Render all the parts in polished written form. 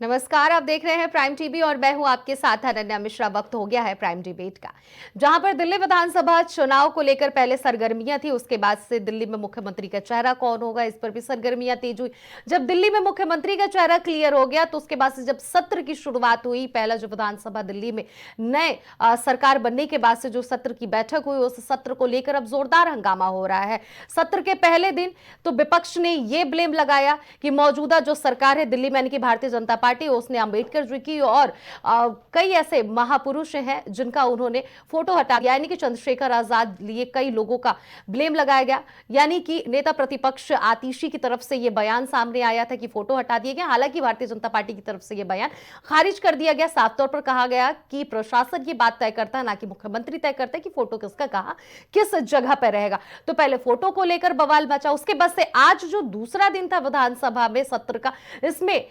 नमस्कार, आप देख रहे हैं प्राइम टीवी और मैं हूं आपके साथ अनन्या मिश्रा। वक्त हो गया है प्राइम डिबेट का, जहां पर दिल्ली विधानसभा चुनाव को लेकर पहले सरगर्मियां थी, उसके बाद से दिल्ली में मुख्यमंत्री का चेहरा कौन होगा इस पर भी सरगर्मियां तेज हुई। जब दिल्ली में मुख्यमंत्री का चेहरा क्लियर हो गया तो उसके बाद से जब सत्र की शुरुआत हुई, पहला जो विधानसभा दिल्ली में नए सरकार बनने के बाद से जो सत्र की बैठक हुई, उस सत्र को लेकर अब जोरदार हंगामा हो रहा है। सत्र के पहले दिन तो विपक्ष ने यह ब्लेम लगाया कि मौजूदा जो सरकार है दिल्ली में, यानी कि भारतीय जनता पार्टी, उसने अंबेडकर जी की और कई ऐसे महापुरुष हैं जिनका उन्होंने फोटो हटा दिया, यानी कि चंद्रशेखर आजाद लिए कई लोगों का ब्लेम लगाया गया। यानी कि नेता प्रतिपक्ष आतिशी की तरफ से यह बयान सामने आया था कि फोटो हटा दिए गए। हालांकि भारतीय जनता पार्टी की तरफ से यह बयान खारिज कर दिया गया। साफ तौर पर कहा गया कि प्रशासन की बात तय करता है, ना कि मुख्यमंत्री तय करता है कि फोटो किसका कहां किस जगह पर रहेगा। तो पहले फोटो को लेकर बवाल मचा, उसके बाद से आज जो दूसरा दिन था विधानसभा में सत्र का, इसमें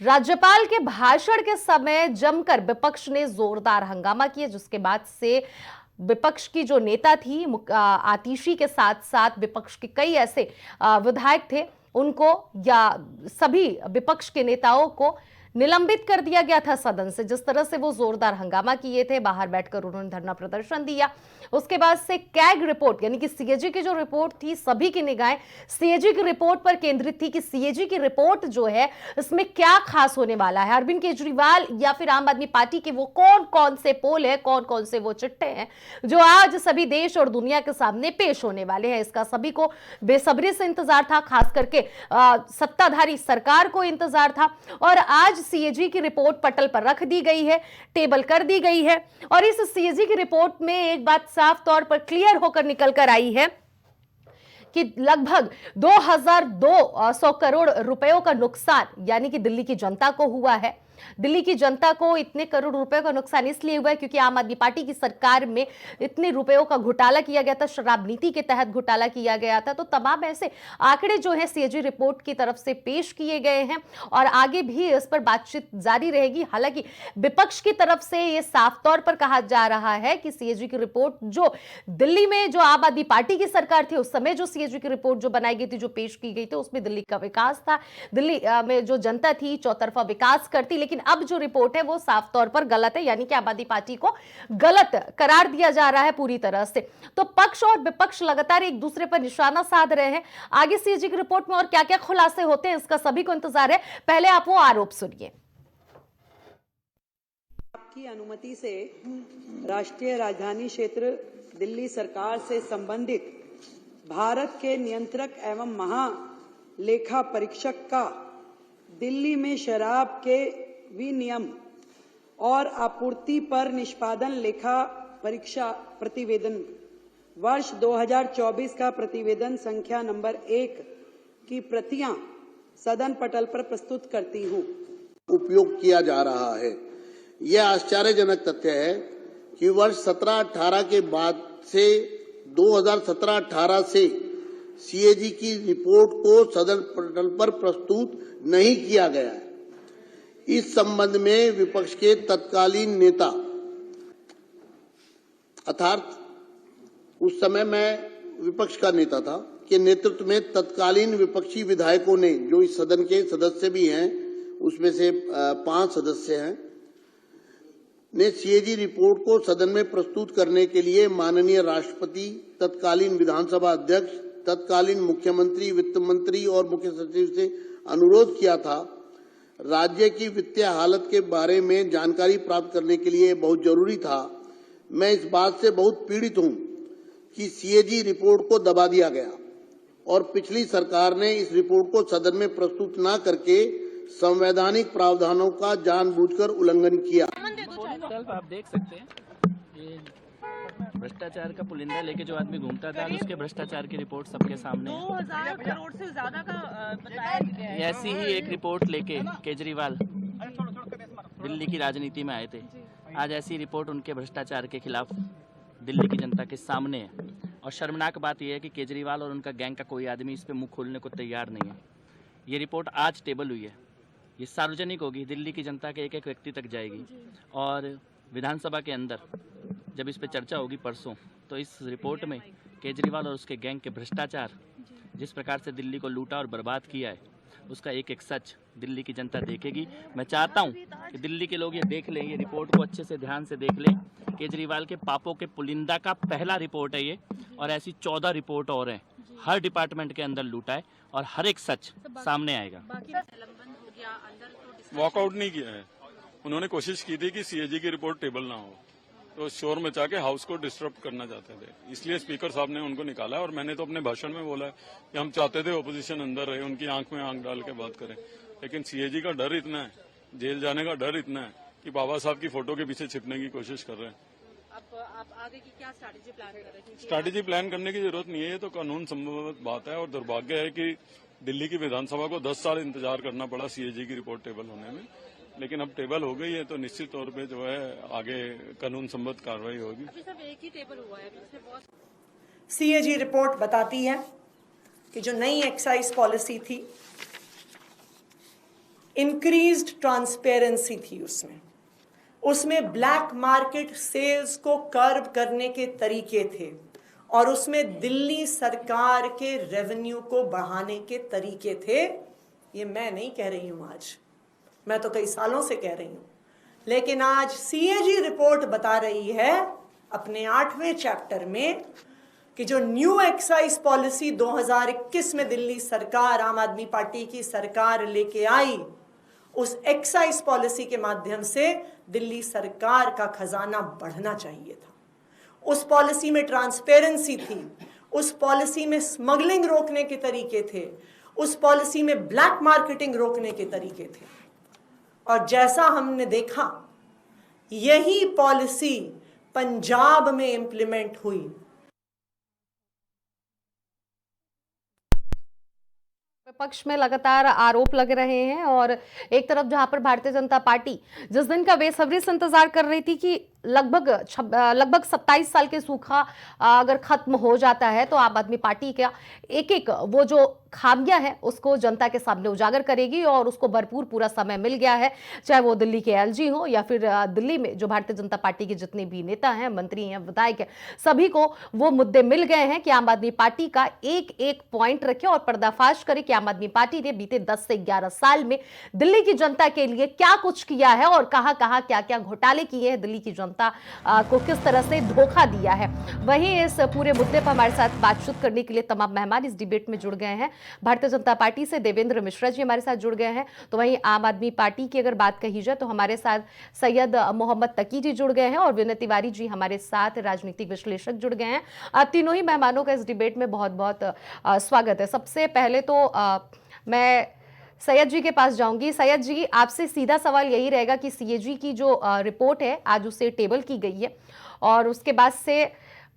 राज्यपाल के भाषण के समय जमकर विपक्ष ने जोरदार हंगामा किया, जिसके बाद से विपक्ष की जो नेता थी आतिशी के साथ साथ विपक्ष के कई ऐसे विधायक थे, उनको या सभी विपक्ष के नेताओं को निलंबित कर दिया गया था सदन से। जिस तरह से वो जोरदार हंगामा किए थे, बाहर बैठकर उन्होंने धरना प्रदर्शन दिया। उसके बाद से कैग रिपोर्ट यानी कि सीएजी की जो रिपोर्ट थी, सभी की निगाहें सीएजी की रिपोर्ट पर केंद्रित थी कि सीएजी की रिपोर्ट जो है इसमें क्या खास होने वाला है। अरविंद केजरीवाल या फिर आम आदमी पार्टी के वो कौन कौन से पोल है, कौन कौन से वो चिट्ठे हैं जो आज सभी देश और दुनिया के सामने पेश होने वाले हैं। इसका सभी को बेसब्री से इंतजार था, खास करके सत्ताधारी सरकार को इंतजार था। और आज सीएजी की रिपोर्ट पटल पर रख दी गई है, टेबल कर दी गई है। और इस सीएजी की रिपोर्ट में एक बात साफ तौर पर क्लियर होकर निकल कर आई है कि लगभग 2200 करोड़ रुपयों का नुकसान यानी कि दिल्ली की जनता को हुआ है। दिल्ली की जनता को इतने करोड़ रुपए का नुकसान इसलिए हुआ है क्योंकि आम आदमी पार्टी की सरकार में इतने रुपयों का घोटाला किया गया था, शराब नीति के तहत घोटाला किया गया था। तो तमाम ऐसे आंकड़े जो है सीएजी रिपोर्ट की तरफ से पेश किए गए हैं और आगे भी इस पर बातचीत जारी रहेगी। हालांकि विपक्ष की तरफ से यह साफ तौर पर कहा जा रहा है कि सीएजी की रिपोर्ट जो दिल्ली में जो आम आदमी पार्टी की सरकार थी उस समय जो सीएजी की रिपोर्ट जो बनाई गई थी, जो पेश की गई थी, उसमें दिल्ली का विकास था, दिल्ली में जो जनता थी चौतरफा विकास करती। लेकिन अब जो रिपोर्ट है वो साफ तौर पर गलत है, यानी कि आम आदमी पार्टी को गलत करार दिया जा रहा है पूरी तरह से। तो पक्ष और विपक्ष लगातार एक दूसरे पर निशाना साध रहे हैं। आगे सीएजी की रिपोर्ट में और क्या क्या खुलासे होते हैं इसका सभी को इंतजार है। पहले आप वो आरोप सुनिए। आपकी अनुमति से राष्ट्रीय राजधानी क्षेत्र दिल्ली सरकार से संबंधित भारत के नियंत्रक एवं महालेखा परीक्षक का दिल्ली में शराब के विनियम और आपूर्ति पर निष्पादन लेखा परीक्षा प्रतिवेदन वर्ष 2024 का प्रतिवेदन संख्या नंबर 1 की प्रतियां सदन पटल पर प्रस्तुत करती हूं। उपयोग किया जा रहा है। यह आश्चर्यजनक तथ्य है कि वर्ष 17-18 के बाद से 2017-18 से सीएजी की रिपोर्ट को सदन पटल पर प्रस्तुत नहीं किया गया है। इस संबंध में विपक्ष के तत्कालीन नेता, अर्थात उस समय मैं विपक्ष का नेता था, के नेतृत्व में तत्कालीन विपक्षी विधायकों ने, जो इस सदन के सदस्य भी हैं, उसमें से 5 सदस्य हैं, ने सीएजी रिपोर्ट को सदन में प्रस्तुत करने के लिए माननीय राष्ट्रपति, तत्कालीन विधानसभा अध्यक्ष, तत्कालीन मुख्यमंत्री, वित्त मंत्री और मुख्य सचिव से अनुरोध किया था। राज्य की वित्तीय हालत के बारे में जानकारी प्राप्त करने के लिए बहुत जरूरी था। मैं इस बात से बहुत पीड़ित हूं कि सीएजी रिपोर्ट को दबा दिया गया और पिछली सरकार ने इस रिपोर्ट को सदन में प्रस्तुत न करके संवैधानिक प्रावधानों का जानबूझकर उल्लंघन किया। आप देख सकते हैं ये भ्रष्टाचार का पुलिंदा लेके जो आदमी घूमता था, उसके भ्रष्टाचार की रिपोर्ट सबके सामने 2000 करोड़ से ज्यादा का बताया गया है। ऐसी ही एक रिपोर्ट लेके केजरीवाल दिल्ली की राजनीति में आए थे। आज ऐसी रिपोर्ट उनके भ्रष्टाचार के खिलाफ दिल्ली की जनता के सामने है। और शर्मनाक बात यह है कि केजरीवाल और उनका गैंग का कोई आदमी इस पर मुंह खोलने को तैयार नहीं है। ये रिपोर्ट आज टेबल हुई है, ये सार्वजनिक होगी, दिल्ली की जनता के एक एक व्यक्ति तक जाएगी। और विधानसभा के अंदर जब इस पे चर्चा होगी परसों, तो इस रिपोर्ट में केजरीवाल और उसके गैंग के भ्रष्टाचार, जिस प्रकार से दिल्ली को लूटा और बर्बाद किया है, उसका एक एक सच दिल्ली की जनता देखेगी। मैं चाहता हूँ कि दिल्ली के लोग ये देख लें, ये रिपोर्ट को अच्छे से ध्यान से देख लें। केजरीवाल के पापों के पुलिंदा का पहला रिपोर्ट है ये, और ऐसी 14 रिपोर्ट और हैं। हर डिपार्टमेंट के अंदर लूटा है और हर एक सच सामने आएगा। वॉकआउट नहीं किया है। उन्होंने कोशिश की थी कि सीएजी की रिपोर्ट टेबल ना हो, तो शोर मचा के हाउस को डिस्टर्ब करना चाहते थे, इसलिए स्पीकर साहब ने उनको निकाला। और मैंने तो अपने भाषण में बोला है कि हम चाहते थे ओपोजिशन अंदर रहे, उनकी आंख में आंख डाल के बात करें, लेकिन सीएजी का डर इतना है, जेल जाने का डर इतना है कि बाबा साहब की फोटो के पीछे छिपने की कोशिश कर रहे हैं। अब आप आगे की क्या स्ट्रैटेजी प्लान कर रहे हैं? स्ट्रैटेजी प्लान करने की जरूरत नहीं है, ये तो कानून संबंधित बात है। और दुर्भाग्य है कि दिल्ली की विधानसभा को 10 साल इंतजार करना पड़ा सीएजी की रिपोर्ट टेबल होने में, लेकिन अब टेबल हो गई है तो निश्चित तौर पे जो है आगे कानून संबद्ध कार्रवाई होगी। अभी सब एक ही टेबल हुआ है, इसमें बहुत सीएजी रिपोर्ट बताती है कि जो नई एक्साइज पॉलिसी थी, इंक्रीज्ड ट्रांसपेरेंसी थी उसमें ब्लैक मार्केट सेल्स को कर्ब करने के तरीके थे, और उसमें दिल्ली सरकार के रेवेन्यू को बढ़ाने के तरीके थे। ये मैं नहीं कह रही हूं, आज मैं तो कई सालों से कह रही हूं, लेकिन आज सीएजी रिपोर्ट बता रही है अपने 8वें चैप्टर में कि जो न्यू एक्साइज पॉलिसी 2021 में दिल्ली सरकार, आम आदमी पार्टी की सरकार लेके आई, उस एक्साइज पॉलिसी के माध्यम से दिल्ली सरकार का खजाना बढ़ना चाहिए था। उस पॉलिसी में ट्रांसपेरेंसी थी, उस पॉलिसी में स्मगलिंग रोकने के तरीके थे, उस पॉलिसी में ब्लैक मार्केटिंग रोकने के तरीके थे। और जैसा हमने देखा, यही पॉलिसी पंजाब में इंप्लीमेंट हुई। विपक्ष में लगातार आरोप लग रहे हैं, और एक तरफ जहां पर भारतीय जनता पार्टी जिस दिन का बेसब्री से इंतजार कर रही थी कि लगभग 27 साल के सूखा अगर खत्म हो जाता है तो आम आदमी पार्टी का एक एक वो जो खामियां हैं उसको जनता के सामने उजागर करेगी, और उसको भरपूर पूरा समय मिल गया है, चाहे वो दिल्ली के एलजी हो या फिर दिल्ली में जो भारतीय जनता पार्टी के जितने भी नेता हैं, मंत्री हैं, विधायक हैं, सभी को वो मुद्दे मिल गए हैं कि आम आदमी पार्टी का एक एक पॉइंट रखे और पर्दाफाश करे कि आम आदमी पार्टी ने बीते 10 से 11 साल में दिल्ली की जनता के लिए क्या कुछ किया है और कहां कहां क्या क्या घोटाले किए हैं, दिल्ली की जनता को किस तरह से धोखा दिया है। वहीं इस पूरे मुद्दे पर हमारे साथ बातचीत करने के लिए तमाम मेहमान इस डिबेट में जुड़ गए हैं। भारतीय जनता पार्टी से देवेंद्र मिश्रा जी हमारे साथ जुड़ गए हैं, तो वहीं आम आदमी पार्टी की अगर बात कही जाए तो हमारे साथ सैयद मोहम्मद तकी जी जुड़ गए हैं, और विनय तिवारी जी हमारे साथ राजनीतिक विश्लेषक जुड़ गए हैं। तीनों ही मेहमानों का इस डिबेट में बहुत बहुत स्वागत है। सबसे पहले तो मैं सैयद जी के पास जाऊंगी। सैयद जी, आपसे सीधा सवाल यही रहेगा कि सीएजी की जो रिपोर्ट है आज उसे टेबल की गई है, और उसके बाद से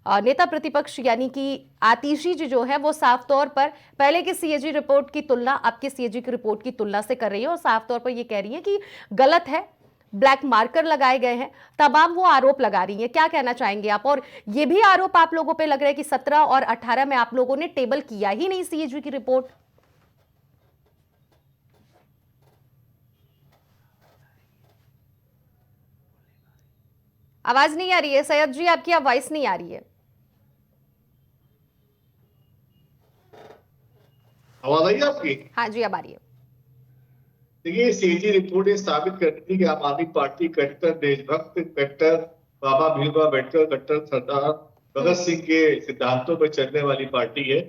नेता प्रतिपक्ष यानी कि आतिशी जी जो है वो साफ तौर पर पहले की सीएजी रिपोर्ट की तुलना आपके सीएजी की रिपोर्ट की तुलना से कर रही है, और साफ तौर पर ये कह रही है कि गलत है, ब्लैक मार्कर लगाए गए हैं, तमाम वो आरोप लगा रही हैं। क्या कहना चाहेंगे आप? और ये भी आरोप आप लोगों पे लग रहा है कि 17 और 18 में आप लोगों ने टेबल किया ही नहीं सीएजी की रिपोर्ट। आवाज नहीं आ रही है सैयद जी, आपकी वॉइस नहीं आ रही है। आवाज आई आपकी? हाँ जी, अब आ रही है। देखिए, सीएजी रिपोर्ट ये साबित करती है कि आम आदमी पार्टी कट्टर देशभक्त, कट्टर बाबा भीमराव अम्बेडकर, कट्टर सरदार भगत सिंह के सिद्धांतों पर चलने वाली पार्टी है।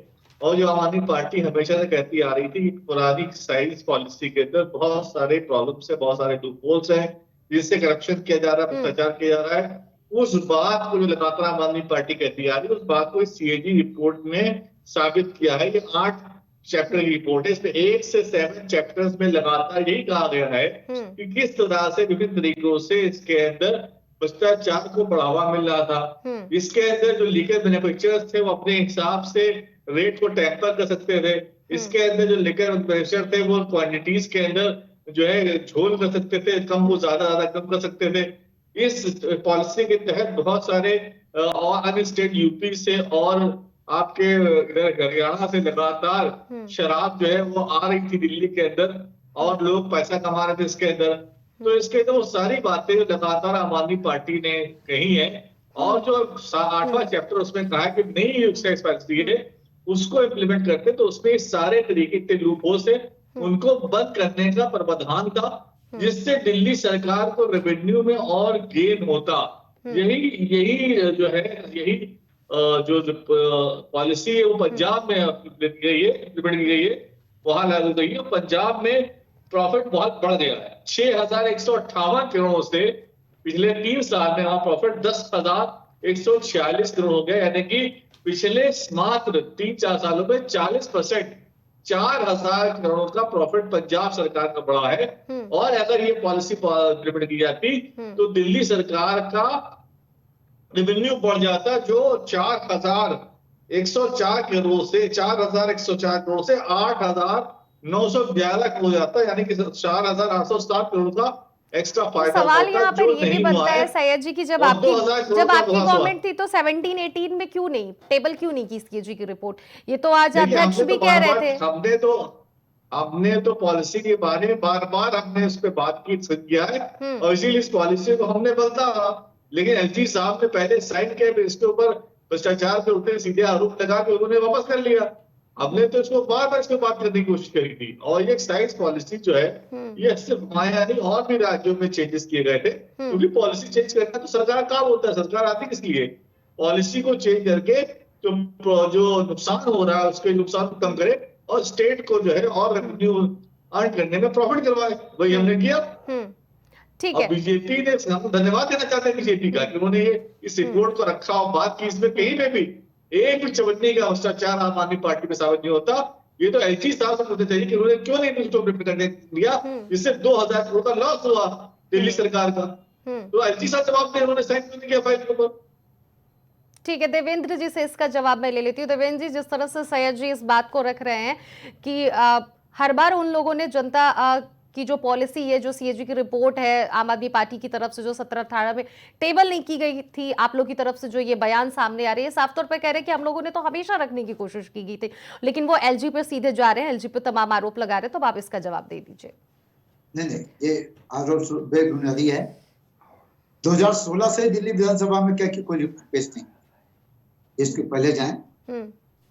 और जो आम आदमी पार्टी हमेशा से कहती आ रही थी कि पुरानी एक्साइज पॉलिसी के अंदर बहुत सारे प्रॉब्लम्स है, बहुत सारे लूपहोल्स है, जिससे करप्शन किया जा रहा है, भ्रष्टाचार किया जा रहा है। उस बात को जो लगातार आम आदमी पार्टी कहती आ रही है, उस बात को इस सीएजी रिपोर्ट में साबित किया है। ये 8 चैप्टर की रिपोर्ट है, इसमें 1 से 7 चैप्टर्स में लगातार यही कहा गया है कि किस तरह से विभिन्न तरीकों से इसके अंदर भ्रष्टाचार को बढ़ावा मिल रहा था। इसके अंदर जो लीकर मैन्युफैक्चरर्स थे वो अपने हिसाब से रेट को टेम्पर कर सकते थे। इसके अंदर जो लीकर मैन्युफैक्चरर थे वो क्वांटिटीज के अंदर जो है झोल कर सकते थे, कम को ज्यादा कम कर सकते थे। इस पॉलिसी के तहत बहुत सारे और अन्य स्टेट यूपी से और आपके हरियाणा से लगातार शराब जो है वो आ रही थी दिल्ली के अंदर, और लोग पैसा कमा रहे थे इसके अंदर। तो इसके अंदर वो सारी बातें जो लगातार आम आदमी पार्टी ने कही है, और जो 8वां चैप्टर उसमें कहा है कि नई एक्साइज पॉलिसी है उसको इम्प्लीमेंट करते, तो उसमें सारे तरीके के लूपहोल्स है उनको बंद करने का प्रावधान था, जिससे दिल्ली सरकार को रेवेन्यू में और गेन होता। यही जो है, यही जो पॉलिसी है वो पंजाब में इम्प्लीमेंट की गई है, वहां लागू गई है। पंजाब में प्रॉफिट बहुत बढ़ गया है, 6,158 करोड़ से पिछले 3 साल में वहां प्रॉफिट 10,146 करोड़ हो गया, यानी कि पिछले मात्र 3-4 सालों में 40%, 4,000 करोड़ का प्रॉफिट पंजाब सरकार का बढ़ा है। और अगर ये पॉलिसी इम्प्लीमेंट की जाती तो दिल्ली सरकार का रेवेन्यू बढ़ जाता, जो 4,104 करोड़ से 4,104 करोड़ से 8,911 करोड़ हो जाता, यानी कि 4,807 करोड़ का एक्स्ट्रा फायदा सवाल होता, यहाँ पर जो ये भी नहीं बनता हुआ है है। सैयद जी की जब और आपकी 2,000 करोड़ का गवर्नमेंट थी तो 17-18 में क्यों नहीं टेबल क्यों नहीं की सीएजी की रिपोर्ट? ये तो आज देखिए, अध्यक्ष हमने भी तो कह बार-बार- रहे थे। हमने तो पॉलिसी के बारे में बार-बार हमने उस पर बात की किया है, और इसीलिए इस पॉलिसी को हमने बदला। लेकिन एलजी साहब ने पहले साइन किया, इसके ऊपर भ्रष्टाचार के उल्टे सीधे आरोप लगा के उन्होंने वापस कर लिया। हमने तो इसको बार-बार इसको बात करने की कोशिश करी थी। और ये एक्साइज पॉलिसी जो है, ये सिर्फ हमारे नहीं और भी राज्यों में चेंजेस किए गए थे, क्योंकि पॉलिसी चेंज करना तो सरकार काम होता है। सरकार आती किस लिए? पॉलिसी को चेंज करके जो नुकसान हो रहा है उसके नुकसान को कम करे और स्टेट को जो है और रेवेन्यू अर्न करने में प्रॉफिट करवाए, वही हमने किया। ठीक अब है। बीजेपी ने, हम धन्यवाद देना चाहते हैं बीजेपी का कि उन्होंने ये इस रिपोर्ट को रखा और बात की। इसमें कहीं पे भी एक भी चवन्नी का भ्रष्टाचार आम आदमी पार्टी में साबित नहीं होता। ये तो एलजी साहब से पूछना चाहिए कि उन्होंने क्यों नहीं इसको इम्प्लीमेंट करने दिया, जिससे 2,000 करोड़ का लॉस हुआ दिल्ली सरकार का। तो एलजी साहब जवाब दें, उन्होंने साइन क्यों नहीं किया फाइल के ऊपर? ठीक है, देवेंद्र जी से इसका जवाब मैं ले लेती हूँ। देवेंद्र जी, जिस तरह से सैयद जी इस बात को रख रहे हैं कि हर बार उन लोगों ने जनता की जो पॉलिसी है, जो सीएजी की रिपोर्ट है, आम आदमी पार्टी की तरफ से जो 17-18 में टेबल नहीं की गई थी, आप लोग की तरफ से जो ये बयान सामने आ रही है, साफ तौर पे कह रहे हैं कि हम लोगों ने तो हमेशा रखने की कोशिश की गई थी, लेकिन वो एलजी पे सीधे जा रहे हैं, एलजी पे तमाम आरोप लगा रहे हैं। तो आप इसका जवाब दे दीजिए। नहीं, ये आरोप बेबुनियादी है। 2016 से दिल्ली विधानसभा में क्या की कोई पेश नहीं, इसके पहले जाएं।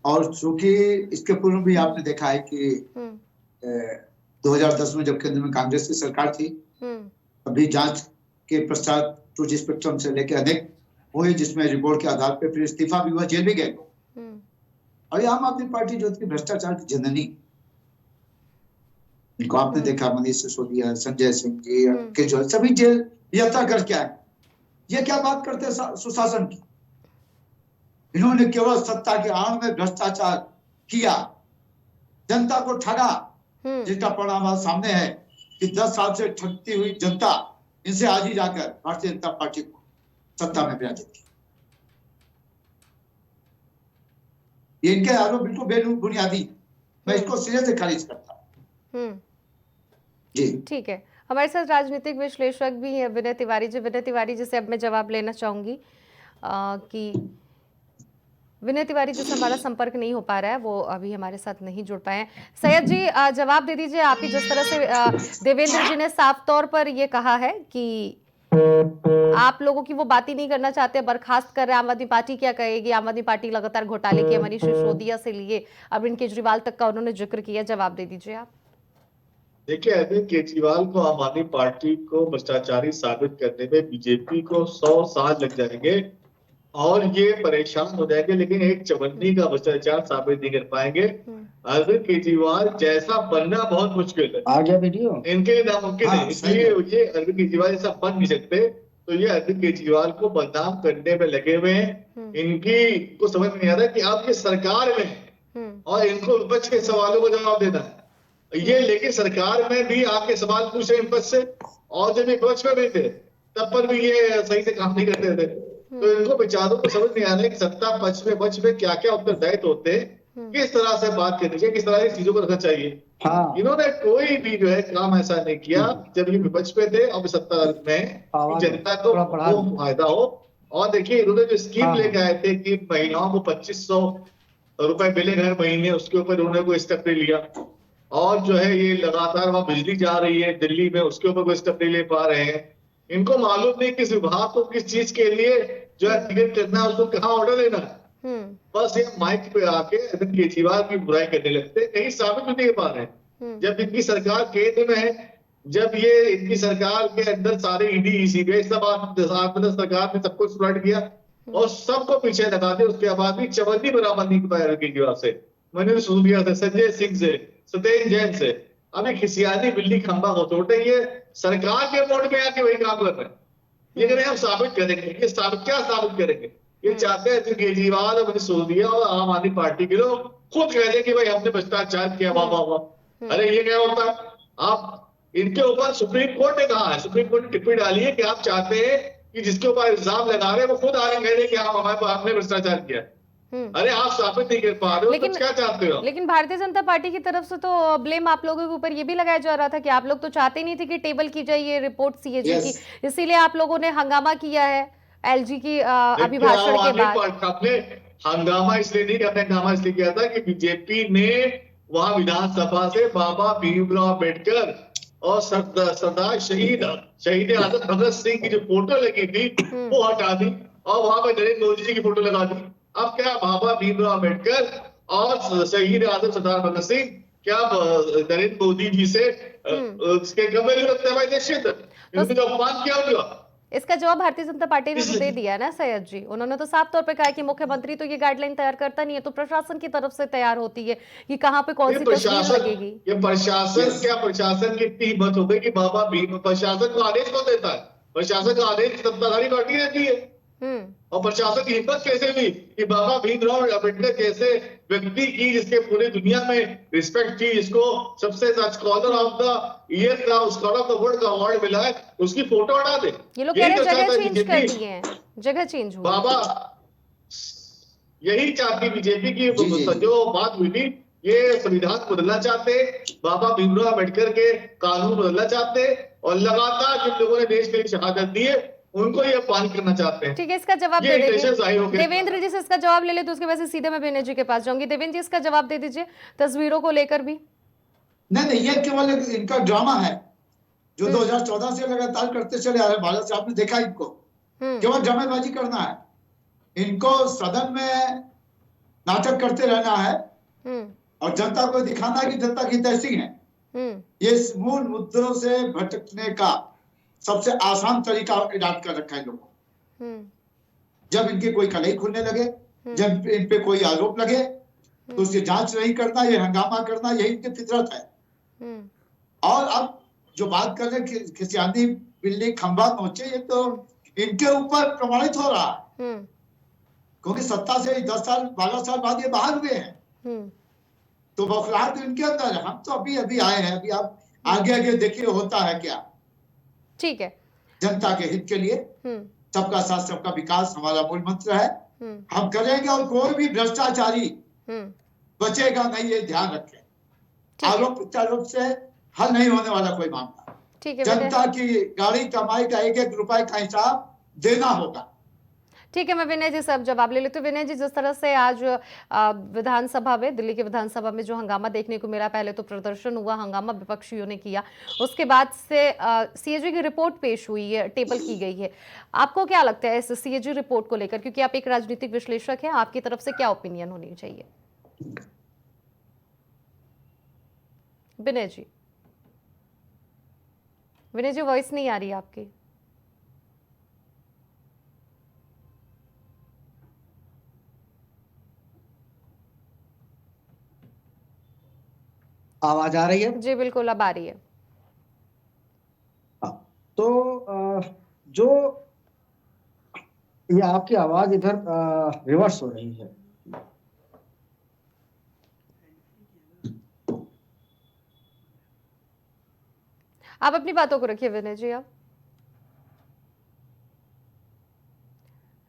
और चूंकि इसके पूर्व भी आपने देखा है कि 2010 में जब केंद्र में कांग्रेस की सरकार थी, अभी जांच के पश्चात 2G स्पेक्ट्रम से लेकर अनेक हुए, जिसमें रिपोर्ट के आधार पर फिर इस्तीफा भी हुआ, जेल भी गए। और ये आम आदमी पार्टी जो थी भ्रष्टाचार की जननी, इनको आपने देखा, मनीष सिसोदिया, संजय सिंह जी, केजरीवाल, सभी जेल यात्रा करके आए। ये क्या बात करते हैं सुशासन की? इन्होंने केवल सत्ता के आड़ में भ्रष्टाचार किया, जनता को ठगा, जिसका परिणाम आज सामने है कि 10 साल से ठगती हुई जनता इनसे आज ही जाकर भारतीय जनता पार्टी को सत्ता में भेज देती। ये इनके आरोप बिल्कुल बेबुनियादी, मैं इसको सिरे से खारिज करता हूं। जी ठीक है, हमारे साथ राजनीतिक विश्लेषक भी हैं विनय तिवारी जी। विनय तिवारी जी से अब मैं जवाब लेना चाहूंगी कि विनय तिवारी जी से हमारा संपर्क नहीं हो पा रहा है, वो अभी हमारे साथ नहीं जुड़ पाए हैं। सैयद जी जवाब दे दीजिए। आप ही जिस तरह से देवेंद्र जी ने साफ तौर पर ये कहा है कि आप लोगों की वो बात ही नहीं करना चाहते, बर्खास्त कर रहे हैं, आम आदमी पार्टी क्या कहेगी? आम आदमी पार्टी लगातार घोटाले की, मनीष सिसोदिया से लिए अरविंद केजरीवाल तक का उन्होंने जिक्र किया। जवाब दे दीजिए आप। देखिए, अरविंद केजरीवाल को, आम आदमी पार्टी को भ्रष्टाचारी साबित करने में बीजेपी को 100 साल लग जाएंगे और ये परेशान हो जाएंगे, लेकिन एक चवन्नी का भ्रष्टाचार साबित नहीं कर पाएंगे। अरविंद केजरीवाल जैसा बनना बहुत मुश्किल है, आ गया वीडियो, इनके लिए नामुमकिन है। इसलिए ये अरविंद केजरीवाल जैसा बन नहीं सकते। तो ये अरविंद केजरीवाल को बदनाम करने में लगे हुए हैं। इनकी को समझ में नहीं आ रहा कि आप ये सरकार में और इनको विपक्ष के सवालों को जवाब देना है। ये लेकिन सरकार में भी आपके सवाल पूछ रहे विपक्ष से, और जब विपक्ष में भी थे तब पर भी ये सही से काम नहीं करते थे। तो इनको बेचारों को समझ नहीं आ रहा है कि सत्ता पक्ष में क्या क्या उत्तरदायित्व होते हैं, किस तरह से बात करनी चाहिए, किस तरह की चीजों को रखना चाहिए। इन्होंने कोई भी जो है काम ऐसा नहीं किया जब ये विपक्ष पे थे और सत्ता में जनता को फायदा हो। और देखिए, इन्होंने जो स्कीम लेके आए थे कि महिलाओं को 2500 रुपए मिले हर महीने, उसके ऊपर उन्होंने कोई स्टेप नहीं लिया। और जो है ये लगातार वहां बिजली जा रही है दिल्ली में, उसके ऊपर कोई स्टेप नहीं ले पा रहे हैं। इनको मालूम नहीं किस विभाग को किस चीज के लिए जो है टिकट करना है, उसको कहाँ ऑर्डर लेना है। बस ये माइक पे आके अरविंद केजरीवाल की बुराई करने लगते, कहीं साबित भी नहीं पा रहे हैं। जब इनकी सरकार केंद्र में है, जब ये इनकी सरकार के अंदर सारे ईडी सीबीआई सब सरकार ने सब कुछ फ्लड किया और सबको पीछे लगा दिया। उसके बाद भी चवन्नी बराबर नहीं पाया केजरीवाल से, मनीष सिसोदिया से, संजय सिंह से, सत्येंद्र जैन से, अभी खिसियानी बिल्ली खंबा को तोड़े। ये सरकार के मोड में आके वही काम कर रहे हैं। ये करें हम साबित करेंगे, ये क्या साबित करेंगे? ये चाहते हैं केजरीवाल और मनीष सिसोदिया और आम आदमी पार्टी के लोग खुद कह दें कि भाई हमने भ्रष्टाचार किया, वाह वाह वाह। अरे ये क्या होता है? आप इनके ऊपर सुप्रीम कोर्ट ने कहा है, सुप्रीम कोर्ट ने टिप्पणी डाली है कि आप चाहते हैं कि जिसके ऊपर इल्जाम लगा रहे हैं वो खुद आ रहे कह रहे कि हमने भ्रष्टाचार किया। अरे आप साबित नहीं कर पा रहे हो तो क्या चाहते हो? लेकिन भारतीय जनता पार्टी की तरफ से तो ब्लेम आप लोगों के ऊपर ये भी लगाया जा रहा था कि आप लोग तो चाहते नहीं थे कि टेबल की जाए ये रिपोर्ट सीएजी की, इसीलिए आप लोगों ने हंगामा किया है एलजी की अभिभाषण के बाद। हमने हंगामा इसलिए नहीं, हमने हंगामा इसलिए किया था कि बीजेपी ने वहां विधानसभा से बाबा भीमराव अम्बेडकर और सरदार शहीद आजम भगत सिंह की जो फोटो लगी थी वो हटा दी और वहां पर नरेंद्र मोदी जी की फोटो लगा दी। अब क्या बाबा भीमराव अम्बेडकर और शहीद आजम सरदार भगत सिंह क्या नरेंद्र मोदी जी से उसके गंभीर लगते हैं? भाई निश्चित इन्होंने जो अपमान किया होगा। इसका जवाब भारतीय जनता पार्टी ने तो दे दिया ना सैयद जी। उन्होंने तो साफ तौर पे कहा कि मुख्यमंत्री तो ये गाइडलाइन तैयार करता नहीं है, तो प्रशासन की तरफ से तैयार होती है कि कहां पे कौन सी तस्वीर लगेगी। ये प्रशासन क्या, प्रशासन की इतनी हिम्मत हो गई कि बाबा भीम, प्रशासन को आदेश कौन देता है? प्रशासन का आदेश सत्ताधारी पार्टी देती है। और प्रशासन की हिम्मत कैसे हुई कि बाबा भीमराव अम्बेडकर जैसे व्यक्ति की जिसके पूरी दुनिया में रिस्पेक्ट थी, जिसको सबसे स्कॉलर ऑफ द ईयर का, स्कॉलर ऑफ द वर्ल्ड का अवार्ड मिला है, उसकी फोटो हटा दे। ये लोग कह रहे हैं जगह चेंज कर दी है, जगह चेंज हुई। बाबा यही चाहती बीजेपी की जो बात हुई थी, ये संविधान बदलना चाहते, बाबा भीमराव अम्बेडकर के कानून बदलना चाहते और लगातार जिन लोगों ने देश के लिए शहादत दी है उनको ये पालन करना चाहते हैं। ठीक है, इसका जवाब दे दीजिए। देवेंद्र जी से इसका जवाब ले ले तो उसके बाद सीधे मैं विनय जी के पास जाऊंगी। देवेंद्र जी इसका जवाब दे दीजिए तस्वीरों को लेकर भी। नहीं, ये केवल इनका ड्रामा है जो 2014 से लगातार करते चले आ रहे। भारत से आपने देखा इनको केवल ड्रामेबाजी करना है, इनको सदन में नाटक करते रहना है और जनता को दिखाना है कि जनता की तैसी है। ये मूल मुद्दों से भटकने का सबसे आसान तरीका अडॉप्ट कर रखा है लोगों। जब इनकी कोई कलही खुलने लगे, जब इन पे कोई आरोप लगे तो उसकी जांच नहीं करना, ये हंगामा करना, यही इनकी फितरत है। और अब जो बात कर रहे हैं खिसियानी बिल्ली खंबा पहुंचे, ये तो इनके ऊपर प्रमाणित हो रहा है क्योंकि सत्ता से 10 साल 12 साल बाद ये बाहर हुए हैं, तो बौखलाहट तो इनके अंदर है। हम तो अभी आए हैं, अभी आप आगे देखिए होता है क्या। ठीक है, जनता के हित के लिए सबका साथ सबका विकास हमारा मूल मंत्र है, हम करेंगे और कोई भी भ्रष्टाचारी बचेगा नहीं, ये ध्यान रखें। आरोप प्रत्यारोप से हल नहीं होने वाला कोई मामला। ठीक है, जनता की गाड़ी कमाई का एक एक रुपए का हिसाब देना होगा। ठीक है, मैं विनय जी से अब जवाब ले लेती हूँ। विनय जी, जिस तरह से आज विधानसभा में, दिल्ली की विधानसभा में जो हंगामा देखने को मिला, पहले तो प्रदर्शन हुआ, हंगामा विपक्षियों ने किया, उसके बाद से सीएजी की रिपोर्ट पेश हुई है, टेबल की गई है। आपको क्या लगता है इस सीएजी रिपोर्ट को लेकर, क्योंकि आप एक राजनीतिक विश्लेषक हैं, आपकी तरफ से क्या ओपिनियन होनी चाहिए? विनय जी, विनय जी वॉइस नहीं आ रही आपकी। आवाज आ रही है? जी बिल्कुल, अब आ रही है। तो जो ये आपकी आवाज इधर रिवर्स हो रही है। आप अपनी बातों को रखिए विनय जी। आप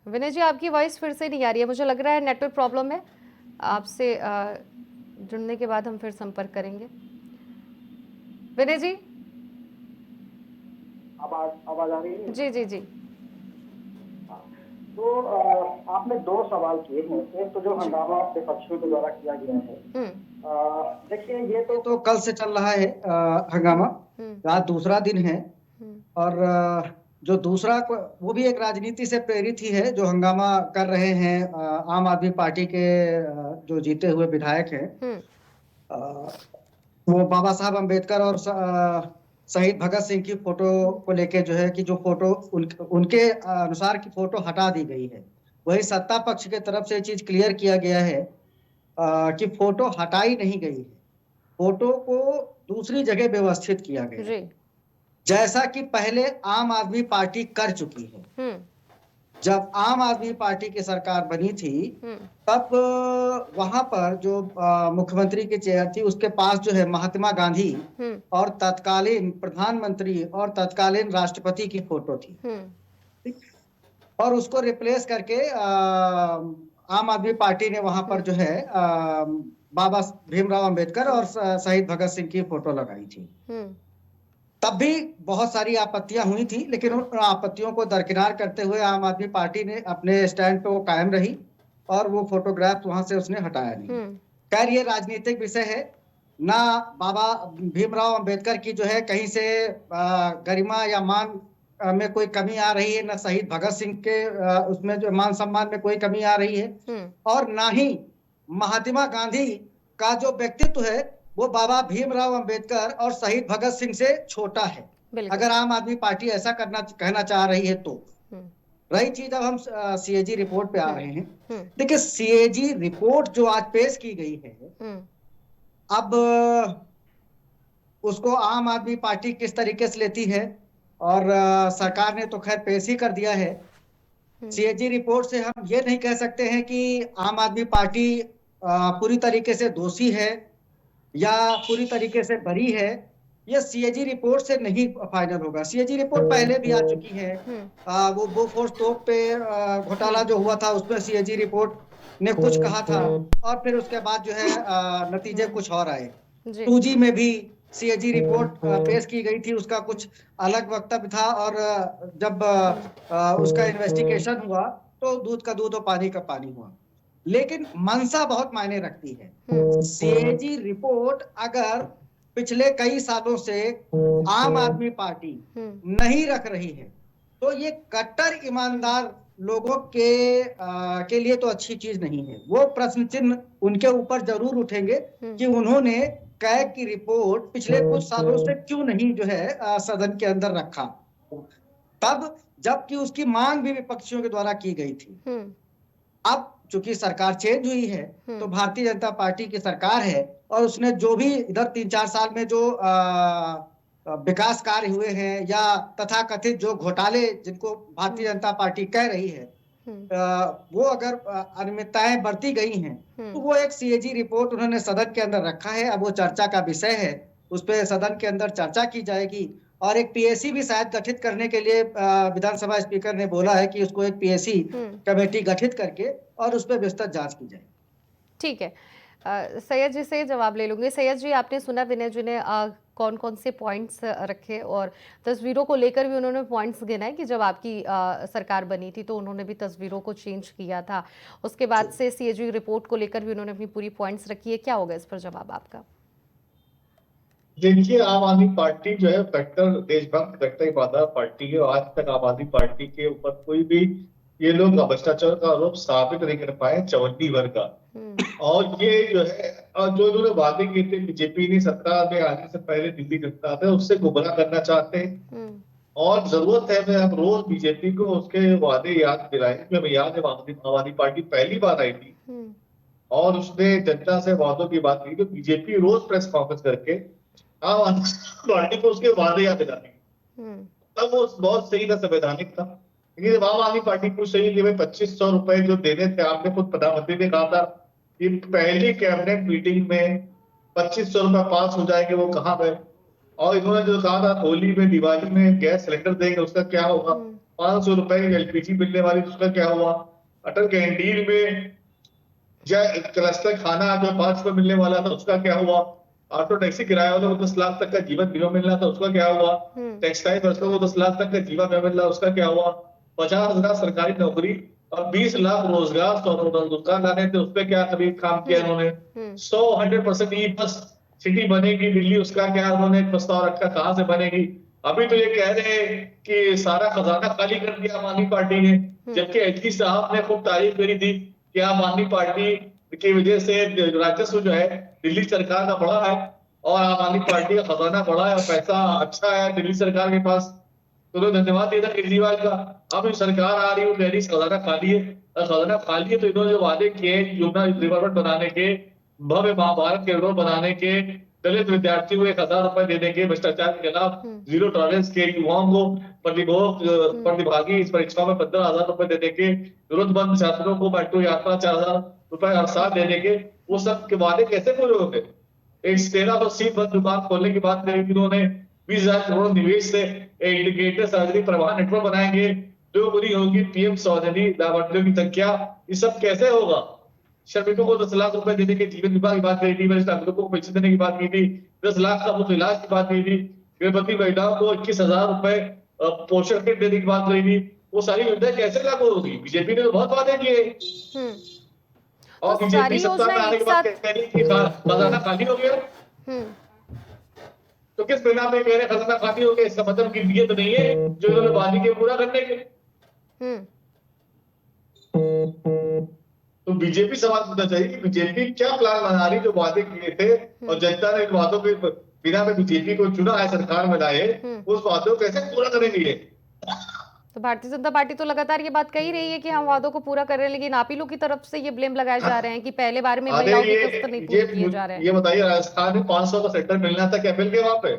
विनय जी, आपकी वॉइस फिर से नहीं आ रही है, मुझे लग रहा है नेटवर्क प्रॉब्लम है। आपसे जुड़ने के बाद हम फिर संपर्क करेंगे। विनय जी, आवाज आ रही है? जी जी जी। तो आपने 2 सवाल किए हैं। एक तो जो हंगामा विपक्षियों के द्वारा किया गया है, देखिए ये तो कल से चल रहा है हंगामा, रात दूसरा दिन है, और जो दूसरा वो भी एक राजनीति से प्रेरित ही है। जो हंगामा कर रहे हैं आम आदमी पार्टी के जो जीते हुए विधायक हैं, वो बाबा साहब अम्बेडकर और शहीद भगत सिंह की फोटो को लेके जो है कि जो फोटो उनके अनुसार की फोटो हटा दी गई है। वही सत्ता पक्ष के तरफ से ये चीज क्लियर किया गया है कि फोटो हटाई नहीं गई है, फोटो को दूसरी जगह व्यवस्थित किया गया है, जैसा कि पहले आम आदमी पार्टी कर चुकी है। जब आम आदमी पार्टी की सरकार बनी थी तब वहां पर जो मुख्यमंत्री की चेयर थी उसके पास जो है महात्मा गांधी और तत्कालीन प्रधानमंत्री और तत्कालीन राष्ट्रपति की फोटो थी, और उसको रिप्लेस करके आम आदमी पार्टी ने वहां पर जो है बाबा भीमराव अंबेडकर और शहीद भगत सिंह की फोटो लगाई थी। तब भी बहुत सारी आपत्तियां हुई थी, लेकिन उन आपत्तियों को दरकिनार करते हुए आम आदमी पार्टी ने अपने स्टैंड पे वो कायम रही और वो फोटोग्राफ वहां से उसने हटाया नहीं। खैर ये राजनीतिक विषय है ना। बाबा भीमराव अंबेडकर की जो है कहीं से गरिमा या मान में कोई कमी आ रही है, ना शहीद भगत सिंह के उसमें जो मान सम्मान में कोई कमी आ रही है, और ना ही महात्मा गांधी का जो व्यक्तित्व है वो बाबा भीमराव अंबेडकर और शहीद भगत सिंह से छोटा है, अगर आम आदमी पार्टी ऐसा कहना चाह रही है तो। रही चीज अब हम सीएजी रिपोर्ट पे आ रहे हैं। देखिए सीएजी रिपोर्ट जो आज पेश की गई है, अब उसको आम आदमी पार्टी किस तरीके से लेती है, और सरकार ने तो खैर पेश ही कर दिया है। सीएजी रिपोर्ट से हम ये नहीं कह सकते हैं कि आम आदमी पार्टी पूरी तरीके से दोषी है या पूरी तरीके से बरी है। ये सीएजी रिपोर्ट से नहीं फाइनल होगा। सीएजी रिपोर्ट पहले भी आ चुकी है। वो बोफोर्स तोप पे घोटाला जो हुआ था उसमें सीएजी रिपोर्ट ने कुछ कहा था, और फिर उसके बाद जो है नतीजे कुछ और आए। 2G में भी सीएजी रिपोर्ट पेश की गई थी, उसका कुछ अलग वक्तव्य था, और जब उसका इन्वेस्टिगेशन हुआ तो दूध का दूध और पानी का पानी हुआ। लेकिन मंशा बहुत मायने रखती है। सीएजी रिपोर्ट अगर पिछले कई सालों से आम आदमी पार्टी नहीं रख रही है तो ये कट्टर ईमानदार लोगों के लिए तो अच्छी चीज नहीं है। वो प्रश्न चिन्ह उनके ऊपर जरूर उठेंगे कि उन्होंने कैग की रिपोर्ट पिछले कुछ सालों से क्यों नहीं जो है सदन के अंदर रखा, तब जबकि उसकी मांग भी विपक्षियों के द्वारा की गई थी। अब चूंकि सरकार चेंज हुई है तो भारतीय जनता पार्टी की सरकार है, और उसने जो भी इधर 3-4 साल में जो विकास कार्य हुए हैं या तथाकथित जो घोटाले जिनको भारतीय जनता पार्टी कह रही है, वो अगर अनियमितताएं बरती गई हैं तो वो एक सीएजी रिपोर्ट उन्होंने सदन के अंदर रखा है। अब वो चर्चा का विषय है, उस पर सदन के अंदर चर्चा की जाएगी, और एक पीएसी भी शायद गठित करने के लिए विधानसभा स्पीकर ने बोला है कि उसको एक पीएसी कमेटी गठित करके और उस पर विस्तृत जांच की जाए। ठीक है, सैयद जी से जवाब ले लूंगे। सैयद जी, आपने सुना विनय जी ने कौन कौन से पॉइंट्स रखे, और तस्वीरों को लेकर भी उन्होंने पॉइंट्स गिनाए कि जब आपकी सरकार बनी थी तो उन्होंने भी तस्वीरों को चेंज किया था। उसके बाद से सीएजी रिपोर्ट को लेकर भी उन्होंने अपनी पूरी पॉइंट्स रखी है। क्या होगा इस पर जवाब आपका? देखिए, आम आदमी पार्टी जो है कट्टर देशभक्त कट्टर ईमानदार पार्टी है, और आज तक आम आदमी पार्टी के ऊपर कोई भी ये लोग भ्रष्टाचार का आरोप साबित नहीं कर पाए 54 भर का। और ये जो है, और जो इन्होंने वादे किए थे बीजेपी ने सत्ता में आने से पहले दिल्ली जनता थे, उससे गुमराह करना चाहते हैं। और जरूरत है मैं हम रोज बीजेपी को उसके वादे याद दिलाएं। हमें याद है आम आदमी पार्टी पहली बार आई थी और उसने जनता से वादों की बात की, तो बीजेपी रोज प्रेस कॉन्फ्रेंस करके आम आदमी पार्टी को उसके वादे याद दिलाते, तब वो बहुत सही था, संवैधानिक था। लेकिन जब आम आदमी पार्टी पूछ रही है कि भाई 2500 रुपए जो देने थे, आपने खुद प्रधानमंत्री ने कहा था कि पहली कैबिनेट मीटिंग में 2500 रुपए पास हो जाएंगे, वो कहाँ गए? और इन्होंने जो कहा था होली में दिवाली में गैस सिलेंडर देंगे, उसका क्या होगा? 500 रुपए की एलपीजी मिलने वाली, उसका क्या हुआ? अटल कैंटीन में क्लस्टर खाना जो 5 रुपए मिलने वाला था, उसका क्या हुआ? ऑटो टैक्सी किराया वालों को 10 लाख तक का जीवन बीमा मिलना था, उसका क्या हुआ? टेक्सटाइल वर्करों को 10 लाख तक का जीवन बीमा मिल रहा, उसका क्या हुआ? 50,000 सरकारी नौकरी और 20 लाख रोजगार लाने थे, उस पर क्या कभी काम किया इन्होंने? 100% ई बस सिटी बनेगी दिल्ली, उसका क्या उन्होंने प्रस्ताव रखा? कहाँ से बनेगी? अभी तो ये कह रहे हैं कि सारा खजाना खाली कर दिया आम आदमी पार्टी ने, जबकि एचडी साहब ने खूब तारीफ करी थी कि आम आदमी पार्टी की वजह से राजस्व जो है दिल्ली सरकार का बढ़ा है। और आम आदमी पार्टी का खजाना बड़ा है और पैसा अच्छा है दिल्ली सरकार के पास, तो लोग धन्यवाद देता केजरीवाल का। अब जो सरकार आ रही है वो कह रही खजाना खाली है, और खजाना खाली है तो इन्होंने जो वादे किए योजना रिवरफ्रंट बनाने के, भव्य महाभारत के रोड बनाने के, दलित विद्यार्थियों को 1,000 रुपए देने के, भ्रष्टाचार के खिलाफ जीरो टॉलरेंस के, युवाओं को प्रतिभागी इस परीक्षा में 15,000 रुपए देने के, जरूरतमंद छात्रों को मेट्रो यात्रा 4,000 रुपए हर साल देने के, वो सब के वादे कैसे पूरे होंगे? एक 1300 सीट पर दुकान खोलने की बात करी इन्होंने, 20,000 करोड़ निवेश से इंटीग्रेटेड सर्जरी प्रवाह नेटवर्क बनाएंगे, जो पूरी होगी पीएम स्वनिधि लाभार्थियों की संख्या, ये सब कैसे होगा? श्रमिकों को 10 लाख रुपए देने के जीवन बीमा की बात करी थी, वरिष्ठ नागरिकों को पेंशन देने की बात की थी, 10 लाख का मुफ्त इलाज की बात की थी, गर्भवती महिलाओं को 21,000 रुपए पोषण किट देने की बात करी थी। वो सारी योजनाएं कैसे लागू होगी? बीजेपी ने तो बहुत वादे किए और तो बीजेपी सारी सत्ता में योजनाएं आने एक के बाद साथ कह रही कि खजाना खाली हो गया। तो किस परिणाम में कह रहे खजाना खाली हो गया? इसका मतलब कि ये तो नहीं है जो इन्होंने वादे के पूरा करने के। तो बीजेपी सवाल पूछना चाहिए कि बीजेपी क्या प्लान बना रही जो वादे किए थे और जनता ने इन वादों के बिना में बीजेपी को चुना है, सरकार में लाए, उस वादों को कैसे पूरा करेंगे ये? तो भारतीय जनता पार्टी तो लगातार ये बात कही रही है कि हम वादों को पूरा कर रहे हैं, लेकिन आप ही लोग की तरफ से ये ब्लेम लगाए जा रहे हैं कि पहले बार में महिलाओं की किस्त नहीं पूरी किए जा रहे हैं। ये बताइए, राजस्थान में 500 का सेक्टर मिलना था, क्या मिल गया वहां पे?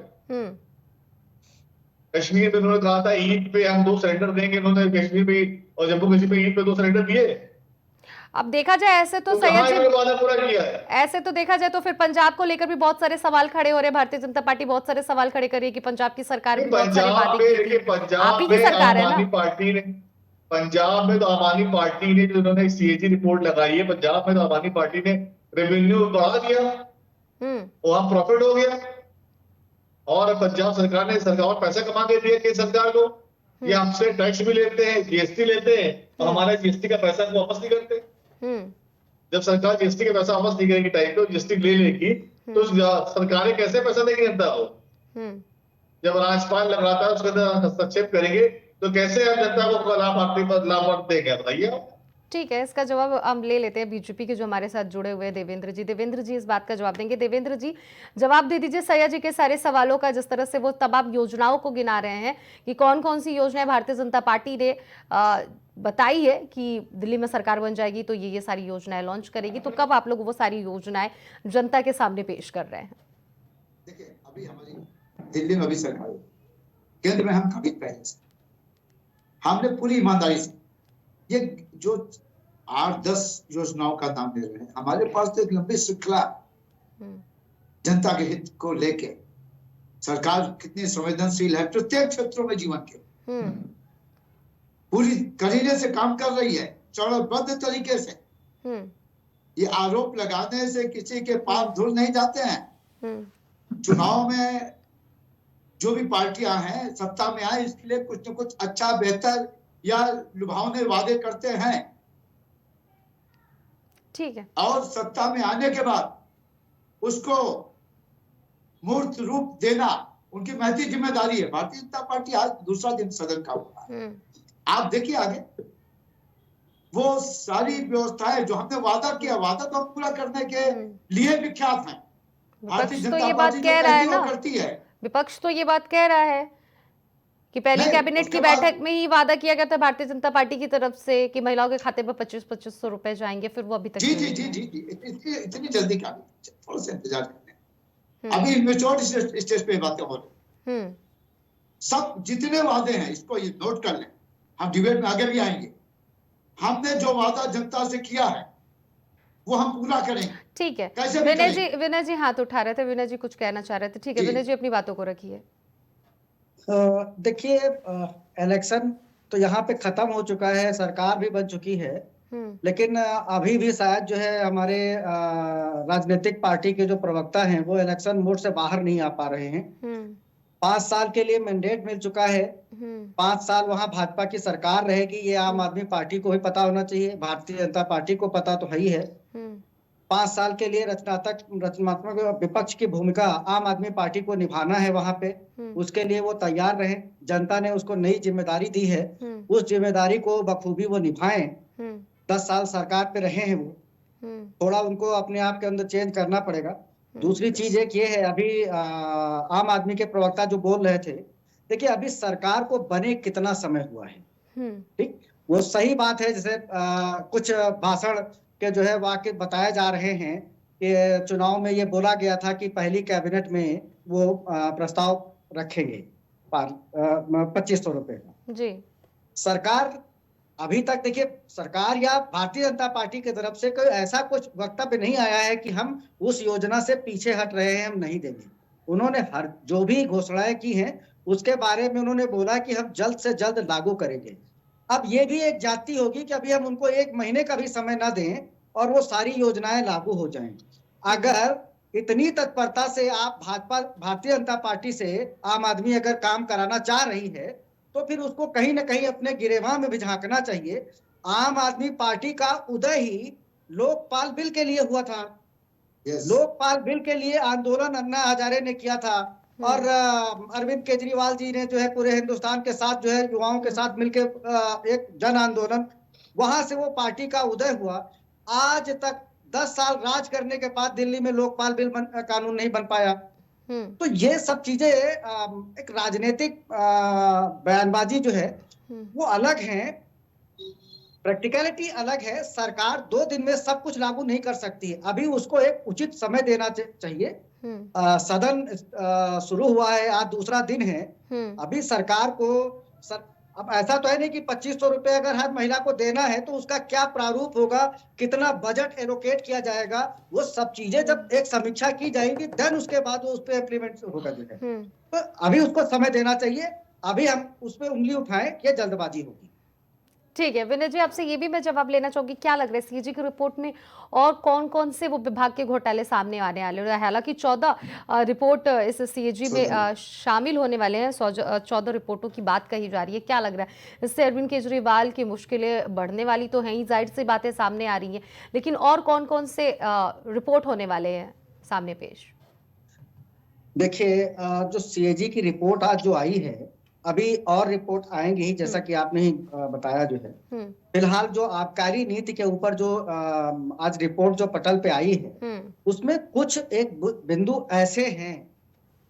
कश्मीर में उन्होंने कहा था ईद पे हम 2 सिलेंडर देंगे, उन्होंने कश्मीर में और जम्मू कश्मीर में ईद पे 2 सिलेंडर दिए। अब देखा जाए ऐसे तो सैयद जी, वादा पूरा किया है? ऐसे तो देखा जाए तो फिर पंजाब को लेकर भी बहुत सारे सवाल खड़े हो रहे हैं। भारतीय जनता पार्टी बहुत सारे सवाल खड़े कर रही है कि पंजाब की सरकार भी बहुत सारे वादे की थी। आप ही की सरकार है ना? पार्टी ने पंजाब में तो आम आदमी पार्टी ने जो उन्होंने सीएजी रिपोर्ट लगाई है, पंजाब में तो आम आदमी पार्टी ने रेवेन्यू बढ़ा दिया, वहां प्रॉफिट हो गया, और पंजाब सरकार ने पैसा कमा के दिया केंद्र सरकार को। ये हमसे टैक्स भी लेते हैं, जीएसटी लेते हैं, और हमारे जीएसटी का पैसा को वापस नहीं करते। जब सरकार जीएसटी का पैसा वापस नहीं करेगी टाइम पे, जीएसटी ले लेगी, तो सरकारें कैसे पैसा देंगे जनता को? जब राज्यपाल लगातार उसके अंदर हस्तक्षेप करेंगे तो कैसे हम जनता को लाभ देंगे? बताइए। ठीक है, इसका जवाब हम ले लेते हैं बीजेपी के जो हमारे साथ जुड़े हुए हैं देवेंद्र जी। देवेंद्र जी इस बात का जवाब देंगे। देवेंद्र जी जवाब दे दीजिए सैयद जी के सारे सवालों का, जिस तरह से वो तमाम योजनाओं को गिना रहे हैं कि कौन कौन सी योजनाएं भारतीय जनता पार्टी ने बताई है कि दिल्ली में सरकार बन जाएगी तो ये सारी योजनाएं लॉन्च करेगी, तो कब आप लोग वो सारी योजनाएं जनता के सामने पेश कर रहे हैं? देखिए, अभी हमारी दिल्ली में अभी सरकार है, केंद्र में हम कभी पहले से हमने पूरी ईमानदारी से ये जो 8-10 योजनाओं का नाम ले रहे हैं, हमारे पास तो एक लंबी श्रृंखला जनता के हित को लेके सरकार कितनी संवेदनशील है प्रत्येक क्षेत्रों में जीवन के, पूरी करीने से काम कर रही है, चरणबद्ध तरीके से। ये आरोप लगाने से किसी के पाप धुल नहीं जाते हैं। चुनाव में जो भी पार्टियां हैं सत्ता में आए इसके लिए कुछ न कुछ अच्छा बेहतर या लुभावने वादे करते हैं, ठीक है, और सत्ता में आने के बाद उसको मूर्त रूप देना उनकी महती जिम्मेदारी है। भारतीय जनता पार्टी आज दूसरा दिन सदन का हुआ है, आप देखिए आगे वो सारी व्यवस्थाएं जो हमने वादा किया, वादा तो हम पूरा करने के लिए विख्यात हैं। भारतीय जनता पार्टी कह रहा है ना, करती है, विपक्ष तो ये बात कह रहा है कि पहली कैबिनेट की बैठक में ही वादा किया गया था भारतीय जनता पार्टी की तरफ से कि महिलाओं के खाते में 2500 रुपए जाएंगे, फिर वो अभी तक जी इतनी जल्दी का थोड़ा सा इंतजार करते हैं। अभी मेच्योर स्टेज पे बातें हो रही, सब जितने वादे हैं इसको ये नोट कर लें, हम डिबेट में आगे भी आएंगे। हमने जो वादा जनता से किया है वो हम पूरा करेंगे। ठीक है, विनय जी हाथ उठा रहे थे, विनय जी कुछ कहना चाह रहे थे। ठीक है विनय जी, अपनी बातों को रखिए। देखिए, इलेक्शन तो यहाँ पे खत्म हो चुका है, सरकार भी बन चुकी है, लेकिन अभी भी शायद जो है हमारे राजनीतिक पार्टी के जो प्रवक्ता हैं वो इलेक्शन मोड से बाहर नहीं आ पा रहे हैं। 5 साल के लिए मैंडेट मिल चुका है, 5 साल वहां भाजपा की सरकार रहेगी, ये आम आदमी पार्टी को ही पता होना चाहिए, भारतीय जनता पार्टी को पता तो है ही है। 5 साल के लिए रचनात्मक विपक्ष की भूमिका आम आदमी पार्टी को निभाना है वहां पे, उसके लिए वो तैयार रहे। जनता ने उसको नई जिम्मेदारी दी है, उस जिम्मेदारी को बखूबी वो निभाएं। 10 साल सरकार पे रहे हैं वो, थोड़ा उनको अपने आप के अंदर चेंज करना पड़ेगा। दूसरी चीज एक ये है, अभी आम आदमी के प्रवक्ता जो बोल रहे थे, देखिए अभी सरकार को बने कितना समय हुआ है, ठीक, वो सही बात है। जैसे कुछ भाषण के जो है वाक्य बताए जा रहे हैं कि चुनाव में ये बोला गया था कि पहली कैबिनेट में वो प्रस्ताव रखेंगे 2500 रुपए का। जी। सरकार अभी तक, देखिए सरकार या भारतीय जनता पार्टी की तरफ से कोई ऐसा कुछ वक्तव्य नहीं आया है कि हम उस योजना से पीछे हट रहे हैं, हम नहीं देंगे। उन्होंने हर जो भी घोषणाएं की हैं उसके बारे में उन्होंने बोला कि हम जल्द से जल्द लागू करेंगे। अब ये भी एक जाति होगी कि अभी हम उनको 1 महीने का भी समय ना दें और वो सारी योजनाएं लागू हो जाएं। अगर इतनी तत्परता से आप भारतीय जनता पार्टी से आम आदमी अगर काम कराना चाह रही है तो फिर उसको कहीं ना कहीं अपने गिरेबान में भी झांकना चाहिए। आम आदमी पार्टी का उदय ही लोकपाल बिल के लिए हुआ था। लोकपाल बिल के लिए आंदोलन अन्ना हजारे ने किया था और अरविंद केजरीवाल जी ने जो है पूरे हिंदुस्तान के साथ जो है युवाओं के साथ मिलकर एक जन आंदोलन, वहां से वो पार्टी का उदय हुआ। आज तक 10 साल राज करने के बाद दिल्ली में लोकपाल बिल कानून नहीं बन पाया। तो ये सब चीजें एक राजनीतिक बयानबाजी जो है वो अलग है, प्रैक्टिकलिटी अलग है। सरकार 2 दिन में सब कुछ लागू नहीं कर सकती है, अभी उसको एक उचित समय देना चाहिए। सदन शुरू हुआ है, आज दूसरा दिन है। अभी सरकार को अब ऐसा तो है नहीं कि 2500 रुपए अगर हर महिला को देना है तो उसका क्या प्रारूप होगा, कितना बजट एलोकेट किया जाएगा, वो सब चीजें जब एक समीक्षा की जाएगी देन उसके बाद वो उस पर इम्प्लीमेंट होगा जो है। तो अभी उसको समय देना चाहिए, अभी हम उस पर उंगली उठाएं, ये जल्दबाजी होगी। ठीक है विनय जी, आपसे ये भी मैं जवाब लेना चाहूंगी, क्या लग रहा है सीएजी की रिपोर्ट में और कौन कौन से वो विभाग के घोटाले सामने आने वाले हैं? हालांकि 14 रिपोर्ट इस सीएजी में शामिल होने वाले हैं, 14 रिपोर्टों की बात कही जा रही है। क्या लग रहा है इससे अरविंद केजरीवाल की मुश्किलें बढ़ने वाली तो हैं ही, जाहिर सी बातें सामने आ रही हैं, लेकिन और कौन कौन से रिपोर्ट होने वाले हैं सामने पेश? देखिए जो सीएजी की रिपोर्ट आज जो आई है, अभी और रिपोर्ट आएंगी ही, जैसा कि आपने ही बताया जो है। फिलहाल जो आबकारी नीति के ऊपर जो आज रिपोर्ट जो पटल पे आई है, उसमें कुछ एक बिंदु ऐसे हैं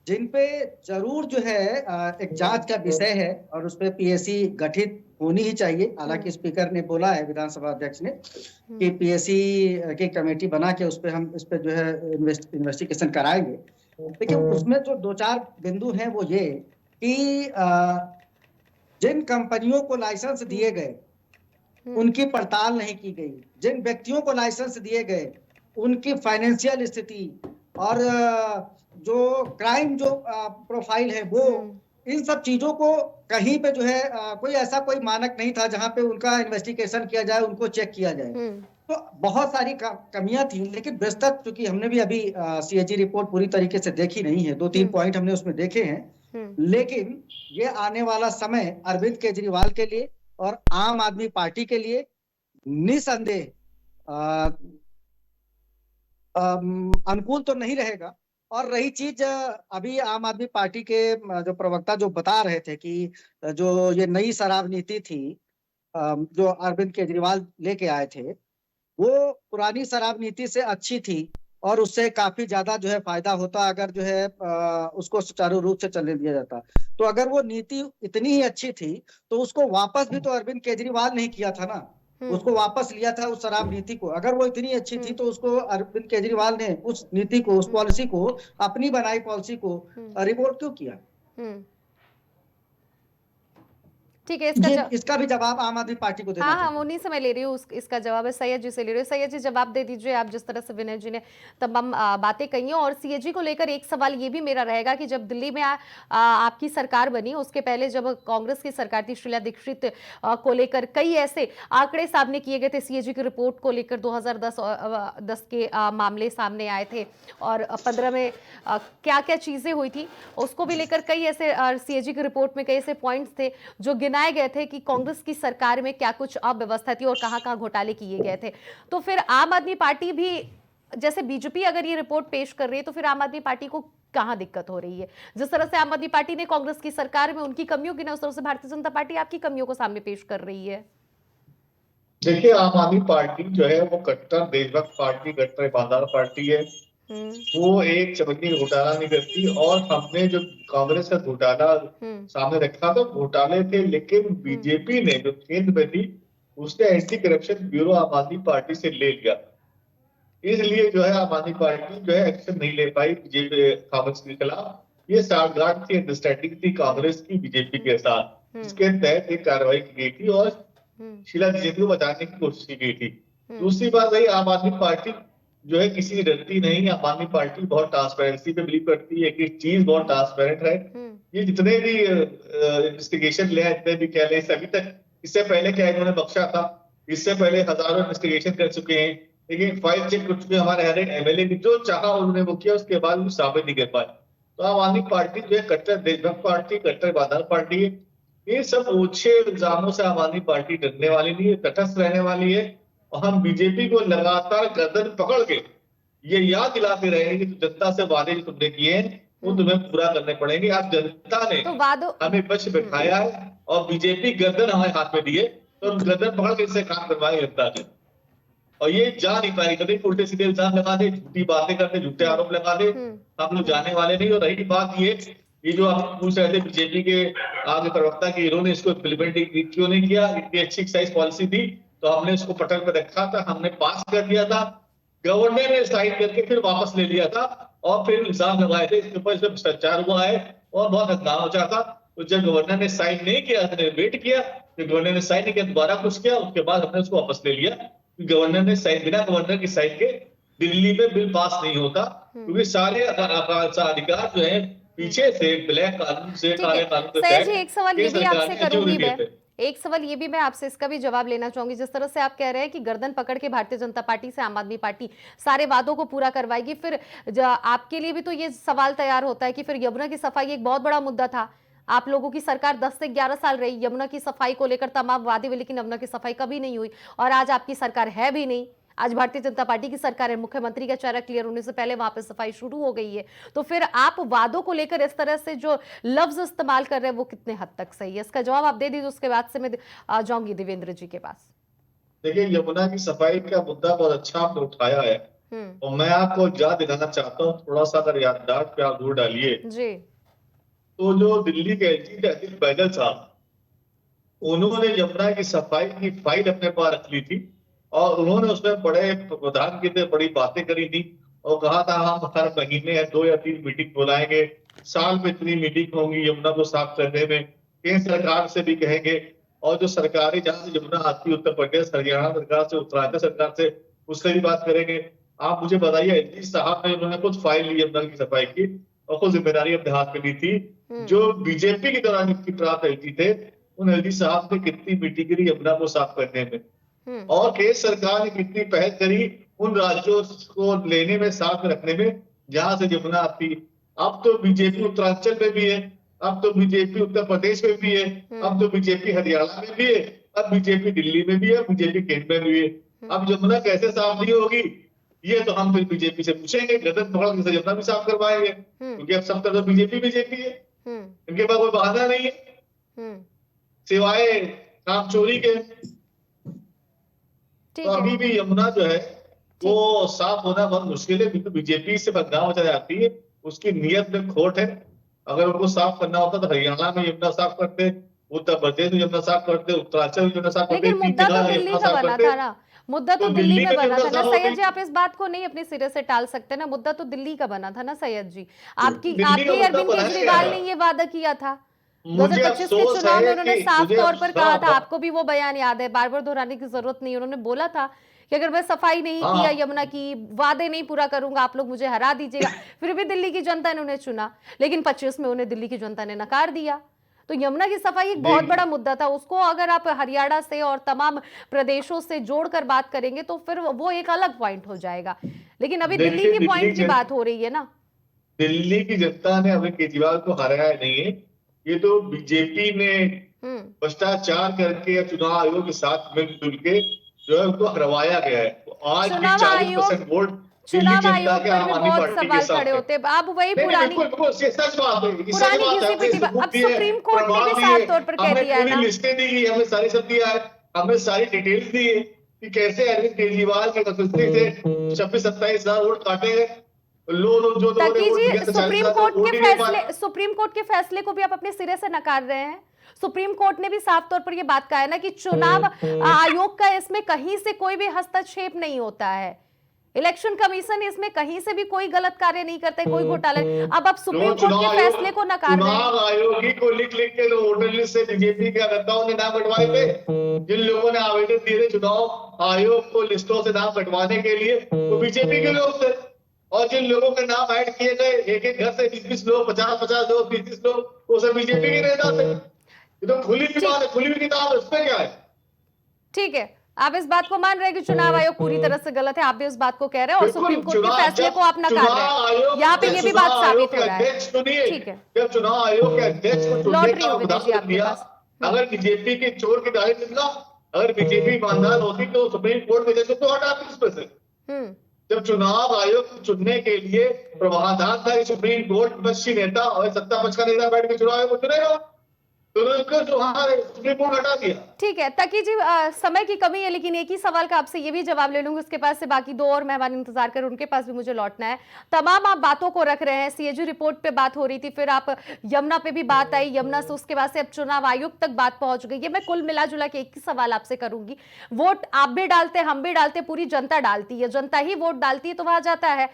जिन पे जरूर जो है एक जांच का विषय है और उस पे पीएससी गठित होनी ही चाहिए। हालांकि स्पीकर ने बोला है, विधानसभा अध्यक्ष ने, कि पीएससी की कमेटी बना के उस पे हम इस पे जो है इन्वेस्टिगेशन कराएंगे। लेकिन उसमें जो 2-4 बिंदु हैं वो ये कि जिन कंपनियों को लाइसेंस दिए गए उनकी पड़ताल नहीं की गई, जिन व्यक्तियों को लाइसेंस दिए गए उनकी फाइनेंशियल स्थिति और जो क्राइम जो प्रोफाइल है वो, इन सब चीजों को कहीं पे जो है कोई ऐसा कोई मानक नहीं था जहां पे उनका इन्वेस्टिगेशन किया जाए, उनको चेक किया जाए। तो बहुत सारी कमियां थी, लेकिन विस्तृत चूंकि हमने भी अभी सीएजी रिपोर्ट पूरी तरीके से देखी नहीं है, 2-3 पॉइंट हमने उसमें देखे हैं। लेकिन ये आने वाला समय अरविंद केजरीवाल के लिए और आम आदमी पार्टी के लिए निसंदेह अनुकूल तो नहीं रहेगा। और रही चीज, अभी आम आदमी पार्टी के जो प्रवक्ता जो बता रहे थे कि जो ये नई शराब नीति थी जो अरविंद केजरीवाल लेके आए थे, वो पुरानी शराब नीति से अच्छी थी और उससे काफी ज्यादा जो है फायदा होता अगर जो है उसको सुचारू रूप से चलने दिया जाता। तो अगर वो नीति इतनी ही अच्छी थी तो उसको वापस भी तो अरविंद केजरीवाल नहीं किया था ना, उसको वापस लिया था उस शराब नीति को। अगर वो इतनी अच्छी थी तो उसको अरविंद केजरीवाल ने उस नीति को, उस पॉलिसी को, अपनी बनाई पॉलिसी को रिपोर्ट क्यों किया? ठीक है, इसका भी जवाब आम आदमी पार्टी को देना चाहिए। हाँ, उन्हीं से मैं ले रही हूँ, इसका जवाब है सैयद जी से ले रही हूँ। सैयद जी जवाब दे दीजिए आप, जिस तरह से विनय जी ने तमाम बातें कही हैं। और सीएजी को लेकर एक सवाल ये भी मेरा रहेगा कि जब दिल्ली में आपकी सरकार बनी, उसके पहले जब कांग्रेस की सरकार थी, शीला दीक्षित को लेकर कई ऐसे आंकड़े सामने किए गए थे। सीएजी की रिपोर्ट को लेकर 2010 के मामले सामने आए थे और 15 में क्या क्या चीजें हुई थी उसको भी लेकर कई ऐसे सीएजी की रिपोर्ट में कई ऐसे पॉइंट्स थे जो गिनाए गए थे कि कांग्रेस की सरकार में क्या कुछ अव्यवस्था थी और कहां-कहां घोटाले किए गए थे। तो फिर आम आदमी पार्टी भी, जैसे बीजेपी अगर ये रिपोर्ट पेश कर रही है तो फिर आम आदमी पार्टी को कहां दिक्कत हो रही है? जिस तरह से आम आदमी पार्टी ने कांग्रेस की सरकार में उनकी कमियों की, ना उस तरह से भारतीय जनता पार्टी आपकी कमियों को सामने पेश कर रही है। देखिए, आम आदमी पार्टी जो है वो कट्टर देशभक्त पार्टी, कट्टर ईमानदार पार्टी है। वो एक चपकनी का घोटाला नहीं करती। और हमने जो कांग्रेस का घोटाला सामने रखा था घोटाले थे, लेकिन बीजेपी ने जो केंद्र में थी उसने एंटी करप्शन ब्यूरो आम आदमी पार्टी से ले लिया। इसलिए जो है आम आदमी पार्टी जो है एक्शन नहीं ले पाई बीजेपी कांग्रेस के खिलाफ। ये साठगांठ की अंडरस्टैंडिंग थी कांग्रेस की बीजेपी के साथ, इसके तहत एक कार्रवाई की गई थी और शीला दीक्षित को बचाने की कोशिश की गई थी। दूसरी बात रही, आम आदमी पार्टी जो है किसी की डरती नहीं। आम आदमी पार्टी बहुत ट्रांसपेरेंसी पे बिलीव करती है कि चीज बहुत ट्रांसपेरेंट है। ये जितने भी इन्वेस्टिगेशन ले जितने भी कह लें, अभी तक इससे पहले क्या इन्होंने बख्शा था, इससे पहले हजारों इन्वेस्टिगेशन कर चुके हैं, लेकिन फाइल चेक कर चुके हमारे हर एक एमएलए की, जो चाहा उन्होंने वो किया, उसके बाद वो साबित नहीं कर पाए। तो आम आदमी पार्टी जो है कट्टर देशभक्त पार्टी, कट्टर ईमानदार पार्टी है। ये सब ओछे इल्जामों से आम आदमी पार्टी डरने वाली नहीं है, तटस्थ रहने वाली है। और हम बीजेपी को लगातार गर्दन पकड़ के ये याद दिलाते रहेंगे कि जनता से वादे जो तुमने किए हैं वो तुम्हें पूरा करने पड़ेंगे। आज जनता ने हमें पक्ष बैठाया है और बीजेपी गर्दन हमारे हाथ में दिए, तो हम गर्दन पकड़ के इससे काम करवाएंगे जनता से। और ये जा नहीं पाएगी, कभी उल्टे सीधे इल्जाम लगा दे, झूठी बातें करते, झूठे आरोप लगा दे, हम लोग जाने वाले नहीं। और रही बात ये जो आप पूछ रहे थे बीजेपी के आगे प्रवक्ता की, इन्होंने इसको इम्प्लीमेंट क्यों नहीं किया, इतनी अच्छी एक्साइज पॉलिसी थी तो हमने इसको पटल पर रखा था, हमने पास कर दिया था, गवर्नर ने साइन करके फिर वापस ले लिया था और फिर इल्जाम लगाए थे इसके ऊपर, इसमें भ्रष्टाचार हुआ है और बहुत हंगामा मचा था। तो जब गवर्नर ने साइन नहीं किया, हमने वेट किया, फिर गवर्नर ने साइन नहीं किया, दोबारा कुछ किया, उसके बाद हमने उसको वापस ले लिया। गवर्नर ने साइन, बिना गवर्नर की साइन के दिल्ली में बिल पास नहीं होता, क्योंकि सारे अधिकार जो है पीछे से ब्लैक कानून से, काले कानून से। एक सवाल ये भी आपसे करूंगी मैं, एक सवाल ये भी मैं आपसे इसका भी जवाब लेना चाहूंगी। जिस तरह से आप कह रहे हैं कि गर्दन पकड़ के भारतीय जनता पार्टी से आम आदमी पार्टी सारे वादों को पूरा करवाएगी, फिर आपके लिए भी तो ये सवाल तैयार होता है कि फिर यमुना की सफाई एक बहुत बड़ा मुद्दा था। आप लोगों की सरकार 10 से 11 साल रही, यमुना की सफाई को लेकर तमाम वादे हुए, लेकिन यमुना की सफाई कभी नहीं हुई। और आज आपकी सरकार है भी नहीं, आज भारतीय जनता पार्टी की सरकार है, मुख्यमंत्री का चेहरा क्लियर होने से पहले वहां पे सफाई शुरू हो गई है। तो फिर आप वादों को लेकर इस तरह से जो लफ्ज इस्तेमाल कर रहे हैं वो कितने हद तक सही है, इसका जवाब आप दे दीजिए, उसके बाद से मैं जाऊंगी देवेंद्र जी के पास। देखिए, यमुना की सफाई का मुद्दा बहुत अच्छा आपने उठाया है और मैं आपको याद दिलाना चाहता हूँ, थोड़ा सा अगर याददाश्त पे आप जोर डालिए जी। तो जो दिल्ली के एलजी अनिल बैजल साहब, उन्होंने यमुना की सफाई की फाइल अपने पास रख ली थी और उन्होंने उसमें बड़े प्रधान की थे, बड़ी बातें करी थी और कहा था हम हर महीने 2 या 3 मीटिंग बुलाएंगे, साल में इतनी मीटिंग होंगी यमुना को साफ करने में, केंद्र सरकार से भी कहेंगे। और जो सरकारी जहां से यमुना आती है, उत्तर प्रदेश, हरियाणा सरकार से, उत्तराखंड सरकार से, उससे भी बात करेंगे। आप मुझे बताइए, एलजी साहब ने उन्होंने खुद फाइल ली यमुना की सफाई की और खुद जिम्मेदारी अपने हाथ में ली थी। जो बीजेपी के दौरान नियुक्ति प्राप्त एलजी थे, उन एलजी साहब ने कितनी मीटिंग करी यमुना को साफ करने में और केंद्र सरकार ने कितनी पहल करी उन राज्यों को लेने में, साथ में रखने में जहां से यमुना आती। अब तो बीजेपी उत्तरांचल में भी है, अब तो बीजेपी उत्तर प्रदेश में भी है, अब तो बीजेपी हरियाणा में भी है, अब बीजेपी दिल्ली में भी है, बीजेपी केंद्र में भी है। अब यमुना कैसे साफ नहीं होगी, ये तो हम फिर बीजेपी से पूछेंगे, गर्दन पकड़ के यमुना भी साफ करवाएंगे, क्योंकि अब सब तरफ बीजेपी है, इनके पास कोई बहाना नहीं है सिवाय काम चोरी के। तो अभी भी यमुना जो है वो साफ होना बहुत मुश्किल है, क्योंकि बीजेपी से बदनाम हो जाती है, उसकी नीयत में खोट है। अगर उनको साफ करना होता तो हरियाणा में यमुना साफ करते, उत्तर प्रदेश में यमुना साफ करते, उत्तरांचल में यमुना साफ करते। लेकिन मुद्दा तो दिल्ली का बना था ना, मुद्दा तो दिल्ली में बना था ना सैयद जी, आप इस बात को नहीं अपने सिरे से टाल सकते ना, मुद्दा तो दिल्ली का बना था ना सैयद जी। आपकी अरविंद केजरीवाल ने ये वादा किया था 2025 के चुनाव में, उन्होंने साफ तौर पर कहा था, आपको भी वो बयान याद है, बार बार दोहराने की जरूरत नहीं, उन्होंने बोला था कि अगर मैं सफाई नहीं किया यमुना की, वादे नहीं पूरा करूंगा, आप लोग मुझे हरा दीजिएगा। फिर भी दिल्ली की जनता ने उन्हें चुना, लेकिन 25 में उन्हें दिल्ली की जनता ने नकार दिया। तो यमुना की सफाई एक बहुत बड़ा मुद्दा था, उसको अगर आप हरियाणा से और तमाम प्रदेशों से जोड़कर बात करेंगे तो फिर वो एक अलग पॉइंट हो जाएगा। लेकिन अभी दिल्ली की पॉइंट की बात हो रही है ना। दिल्ली की जनता ने अभी केजरीवाल को हराया नहीं है, ये तो बीजेपी ने भ्रष्टाचार करके या चुनाव आयोग के साथ मिलजुल के जो है उनको हरवाया गया है। आज भी 40% वोट चुनाव आयोग पर भी बहुत सवाल खड़े होते हैं। अब वही पुरानी सच बात है, अब सुप्रीम कोर्ट ने भी साफ तौर पर कह दिया है ना, लिस्टें दी गई, हमें सारी सब दिया है, हमें सारी डिटेल्स दी है कि कैसे अरविंद केजरीवाल के नेतृत्व से 26-27 हजार वोट काटे हैं। लोग जो तकी जी, तो सुप्रीम कोर्ट के फैसले को भी आप अपने सिरे से नकार रहे हैं। सुप्रीम कोर्ट ने भी साफ तौर पर यह बात कहा है ना कि चुनाव आयोग का इसमें कहीं से कोई भी हस्तक्षेप नहीं होता है। इलेक्शन कमीशन इसमें कहीं से भी कोई गलत कार्य नहीं करता है, कोई घोटाला। अब आप सुप्रीम कोर्ट के फैसले को नकार रहे हैं। चुनाव आयोग ही को लिख के वोटर लिस्ट से बीजेपी के नेताओं ने नाम कटवाए थे। जिन लोगों ने आवेदन दिए थे चुनाव आयोग को लिस्टों से नाम कटवाने के लिए, वो बीजेपी के लोग थे। और जिन लोगों के नाम ऐड किए गए, एक एक घर से 20-20 लोग, 50-50 लोग, 20-20 लोग, वो सब बीजेपी के नेता थे। ये तो खुली बात है, खुली हुई किताब है, उसमें क्या है? ठीक है, आप इस बात को मान रहे हैं कि चुनाव आयोग पूरी तरह से गलत है, आप भी इस बात को कह रहे हैं और सुप्रीम कोर्ट के फैसले को आप नकार रहे हैं। यहाँ पे ये भी बात साबित हो रहा है। ठीक है, जब चुनाव आयोग के अध्यक्ष को चुनने का विदेशी दिया, अगर बीजेपी के चोर की दाढ़ी निकला, अगर बीजेपी ईमानदार होती तो सुप्रीम कोर्ट के जैसे तो हटाती उसमें से। जब चुनाव आयोग को चुनने के लिए प्रावधान था कि सुप्रीम कोर्ट विपक्षी नेता और सत्ता पक्ष का नेता बैठ के चुनाव आयोग को चुनेगा, ठीक है तकी जी, समय की कमी है लेकिन एक ही सवाल का आपसे ये भी जवाब ले लूंगी, उसके पास से बाकी दो और मेहमान इंतजार कर, उनके पास भी मुझे लौटना है। तमाम आप बातों को रख रहे हैं, सीएजी रिपोर्ट पे बात हो रही थी, फिर आप यमुना पे भी बात आई, यमुना से उसके बाद से अब चुनाव आयोग तक बात पहुंच गई है। मैं कुल मिला जुला के एक ही सवाल आपसे करूंगी, वोट आप भी डालते, हम भी डालते, पूरी जनता डालती है, जनता ही वोट डालती है तो वहां जाता है,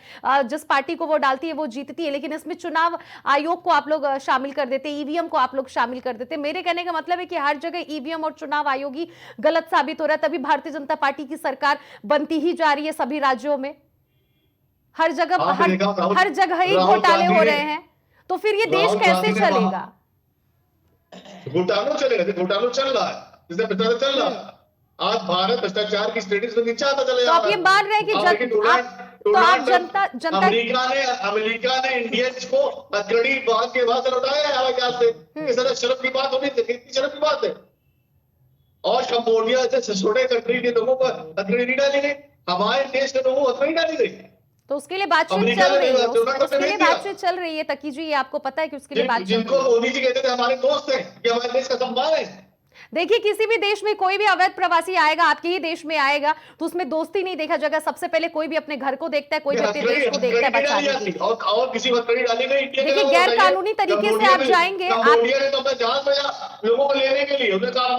जिस पार्टी को वो डालती है वो जीतती है। लेकिन इसमें चुनाव आयोग को आप लोग शामिल कर देते, ईवीएम को आप लोग शामिल कर देते। मेरे कहने का मतलब है कि हर जगह ईवीएम और चुनाव आयोग ही गलत साबित हो रहा है, तभी भारतीय जनता पार्टी की सरकार बनती ही जा रही है सभी राज्यों में। हर जगह ही घोटाले हो रहे हैं, तो फिर ये देश कैसे चलेगा? घोटाला चल रहा है, जिससे भ्रष्टाचार चल रहा है। आज भारत भ्रष्टाचार की स्टेटस में नीचे आता चला जा रहा है। तो आप ये मान रहे हैं कि जनता अमेरिका ने इंडियंस को हथकड़ी बांध के वहां से लौटाया है हवाई जहाज से। शर्म की बात होनी चाहिए, कितनी शर्म की बात है। और कंबोडिया जैसे छोटे कंट्री के लोगों पर हथकड़ी नहीं डाली गई, हमारे देश के लोगों को हथकड़ी डाली गई। तो उसके लिए बातचीत चल रही है, उसके लिए बातचीत चल रही है तकी जी, ये आपको पता है कि उसके लिए बातचीत। जिनको मोदी जी कहते थे हमारे दोस्त हैं, ये हमारे देश का सम्मान है। देखिए, किसी भी देश में कोई भी अवैध प्रवासी आएगा, आपके ही देश में आएगा, तो उसमें दोस्ती नहीं देखा जाएगा। सबसे पहले कोई भी अपने घर को देखता है, कोई भी अपने देश को देखता है बचाने की। और किसी हथकड़ी डाली गई। देखिए, गैर कानूनी तरीके से आप जाएंगे, लोगों को लेने के लिए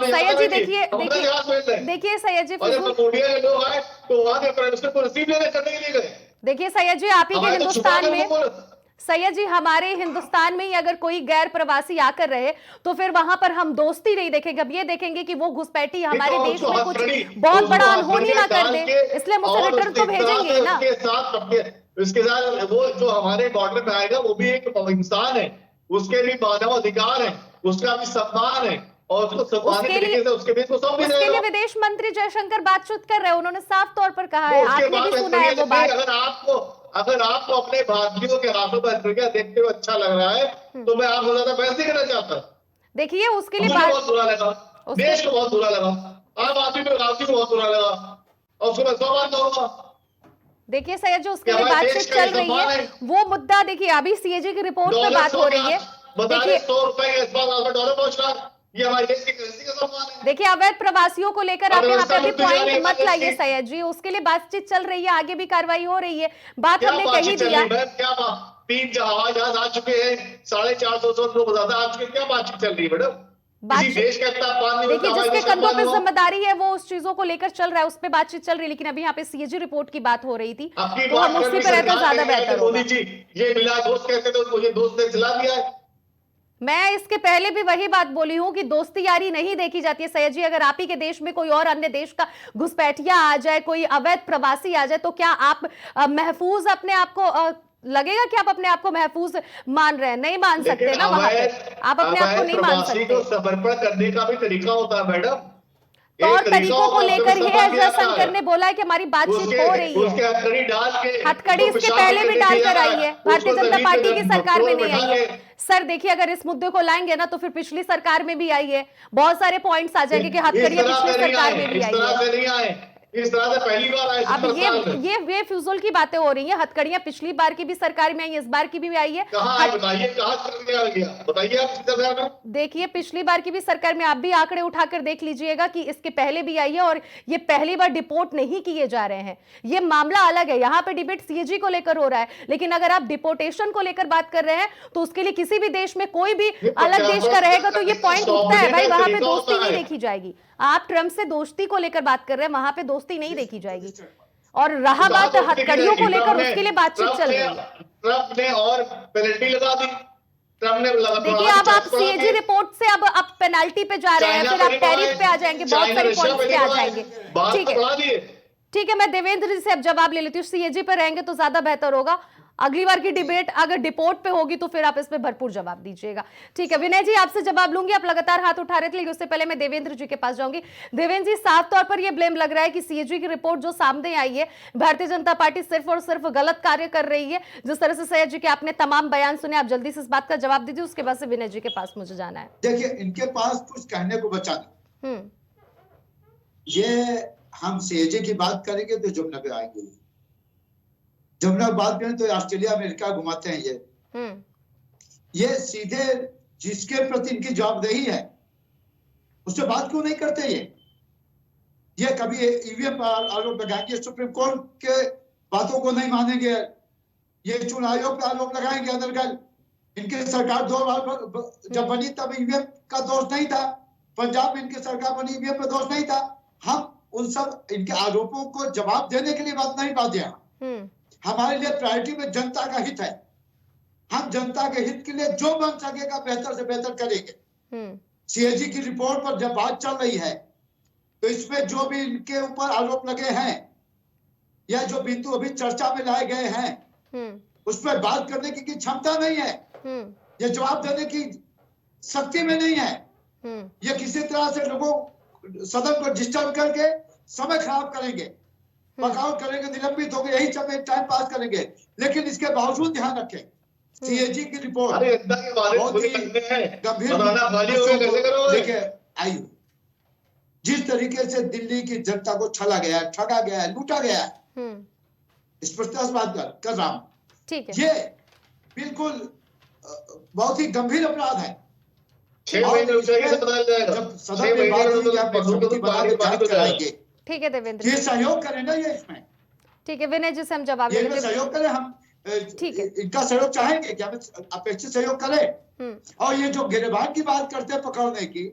सैयद जी, देखिए सैयद जी, देखिए सैयद जी, आप ही के हिंदुस्तान में, सैयद जी हमारे हिंदुस्तान में ही अगर कोई गैर प्रवासी आकर रहे तो फिर वहां पर हम दोस्ती नहीं देखेंगे, अब ये देखेंगे कि वो घुसपैठी हमारे देश में कुछ बहुत बड़ा अनहोनी ना कर दे, इसलिए हम उसे रिटर्न तो भेजेंगे ना। उसके साथ वो जो हमारे बॉर्डर में आएगा वो भी एक इंसान है, उसके भी मानव अधिकार है, उसका भी सम्मान है, और उसके लिए विदेश मंत्री जयशंकर बातचीत कर रहे हैं, उन्होंने साफ तौर पर कहा है, आपने भी सुना है वो बात। अगर आपको अपने भारतीयों के हाथों पर हथकड़ियां देखते हुए अच्छा लग रहा है तो मैं आपको ज्यादा बहस नहीं करना चाहता। देखिए, उसके लिए बहुत बुरा लगा, देश को बहुत बुरा लगा, आम आदमी को बहुत बुरा लगा, और उसको मैं 100 बार कहूंगा। देखिए सैयद जी, उसके लिए बातचीत चल रही है, वो मुद्दा देखिए अभी सीएजी की रिपोर्ट पे बात हो रही है। देखिए $100 पहुंच रहा, ये हमारे देश की करेंसी का सम्मान है। देखिए, अवैध प्रवासियों को लेकर आप यहाँ पे अभी पॉइंट मत लाइए सैयद जी, उसके लिए बातचीत चल रही है, आगे भी कार्रवाई हो रही है, बात हमने कही दिया। क्या 3 जहाज आ चुके हैं, 450 लोग ज्यादा आ चुके, क्या बातचीत चल रही है मैडम? देखिए, जिसके कंधों पे जिम्मेदारी है वो उस चीजों को लेकर चल रहा है, उस पर बातचीत चल रही है। लेकिन अभी यहाँ पे सीएजी रिपोर्ट की बात हो रही थी, तो हम उसी पर रहते ज्यादा बेहतर होगा। ये मिला दोस्त कहते थे, मुझे दोस्त ने खिला दिया है। मैं इसके पहले भी वही बात बोली हूं कि दोस्ती यारी नहीं देखी जाती है सैयद जी। अगर आप ही के देश में कोई और अन्य देश का घुसपैठिया आ जाए, कोई अवैध प्रवासी आ जाए, तो क्या आप महफूज अपने आप को लगेगा कि आप अपने आप को महफूज मान रहे हैं? नहीं मान सकते ना, वहां पे आप अपने आप को नहीं मान सकते। समर्पण करने का भी तरीका होता है मैडम, तौर तरीकों को लेकर ही जयशंकर ने बोला है कि हमारी बातचीत हो रही है। हथकड़ी इसके पहले भी डालकर आई है, भारतीय जनता पार्टी की सरकार में नहीं आई है। सर देखिए, अगर इस मुद्दे को लाएंगे ना तो फिर पिछली सरकार में भी आई है, बहुत सारे पॉइंट्स आ जाएंगे कि हथकड़ियां पिछली सरकार में भी आई है। इस तरह से पहली बार आए अब ये फिजूल की बातें हो रही हैं। हथकड़ियां पिछली बार की भी सरकार में आई, इस बार की भी आई है। कहाँ है बताइए, कहाँ कर दिया गया बताइए आप। देखिए पिछली बार की भी सरकार में आप भी आंकड़े उठाकर देख लीजिएगा कि इसके पहले भी आई है और ये पहली बार डिपोर्ट नहीं किए जा रहे हैं। ये मामला अलग है, यहाँ पे डिबेट सीएजी को लेकर हो रहा है, लेकिन अगर आप डिपोर्टेशन को लेकर बात कर रहे हैं तो उसके लिए किसी भी देश में कोई भी अलग देश का रहेगा तो ये पॉइंट उठता है भाई, वहां पे दोस्ती नहीं देखी जाएगी। आप ट्रम्प से दोस्ती को लेकर बात कर रहे हैं, वहां पे दोस्ती नहीं देखी जाएगी। और रहा बात हथकड़ियों को लेकर, उसके लिए बातचीत चल रही है। ट्रम्प ने और पेनल्टी लगा दी, ट्रम्प ने लगा। देखिए अब आप सीएजी रिपोर्ट से अब आप पेनल्टी पे जा रहे हैं, फिर आप टैरिफ पे आ जाएंगे, बहुत सारे पॉइंट्स पे आ जाएंगे। ठीक है, मैं देवेंद्र जी से अब जवाब ले लेती हूँ। सीएजी पे रहेंगे तो ज्यादा बेहतर होगा। अगली बार की डिबेट अगर डिपोर्ट पे होगी तो फिर आप इस पे भरपूर जवाब दीजिएगा। ठीक है विनय जी, आपसे जवाब लूंगी। आप लगातार हाथ उठा रहे थे, लेकिन उससे पहले मैं देवेंद्र जी के पास जाऊंगी। देवेंद्र जी, साफ तौर पर यह ब्लेम लग रहा है कि सीएजी की रिपोर्ट जो सामने आई है, भारतीय जनता पार्टी सिर्फ और सिर्फ गलत कार्य कर रही है। जिस तरह से सैयद जी के आपने तमाम बयान सुने, आप जल्दी से इस बात का जवाब दीजिए, उसके बाद से विनय जी के पास मुझे जाना है। देखिए इनके पास कुछ कहने को बचा नहीं। ये हम सीएजी की बात करेंगे तो जमुना पे आएंगे, जमुना बात करें तो ऑस्ट्रेलिया अमेरिका घुमाते हैं। ये सीधे जिसके प्रति इनकी जवाबदेही है उससे बात क्यों नहीं करते? ये कभी ईवीएम पर आरोप लगाएंगे, सुप्रीम कोर्ट के बातों को नहीं मानेंगे, ये चुनाव आयोग पर आरोप लगाएंगे अदरगल। इनकी सरकार 2 बार जब बनी तब ईवीएम का दोष नहीं था, पंजाब में इनकी सरकार बनी ईवीएम पर दोष नहीं था। हम उन सब इनके आरोपों को जवाब देने के लिए बात नहीं पाते हैं। हमारे लिए प्रायोरिटी में जनता का हित है। हम जनता के हित के लिए जो बन सकेगा बेहतर से बेहतर करेंगे। सीएजी की रिपोर्ट पर जब बात चल रही है तो इसमें जो भी इनके ऊपर आरोप लगे हैं या जो बिंदु अभी चर्चा में लाए गए हैं उस पर बात करने की क्षमता नहीं है, ये जवाब देने की शक्ति में नहीं है। ये किसी तरह से लोगों सदन को डिस्टर्ब करके समय खराब करेंगे, बगावत करेंगे, निलंबित होंगे, यही सब टाइम पास करेंगे। लेकिन इसके बावजूद ध्यान रखें सीएजी की रिपोर्ट बहुत ही गंभीर देखिए आई। जिस तरीके से दिल्ली की जनता को छला गया, ठगा गया, लूटा गया, स्पष्ट बात कर रहा हूं, ये बिल्कुल बहुत ही गंभीर अपराध है। 6 महीने जब सदन में बात हुई कि आप समिति बना के जांच कराएंगे, ठीक है देवेंद्र, ये सहयोग करें ना ये इसमें। ठीक है विनय जी से हम जवाब ये सहयोग करें, हम ठीक है इनका सहयोग चाहेंगे कि हम अपेक्षित सहयोग करें। और ये जो गिरबान की बात करते हैं पकड़ने की,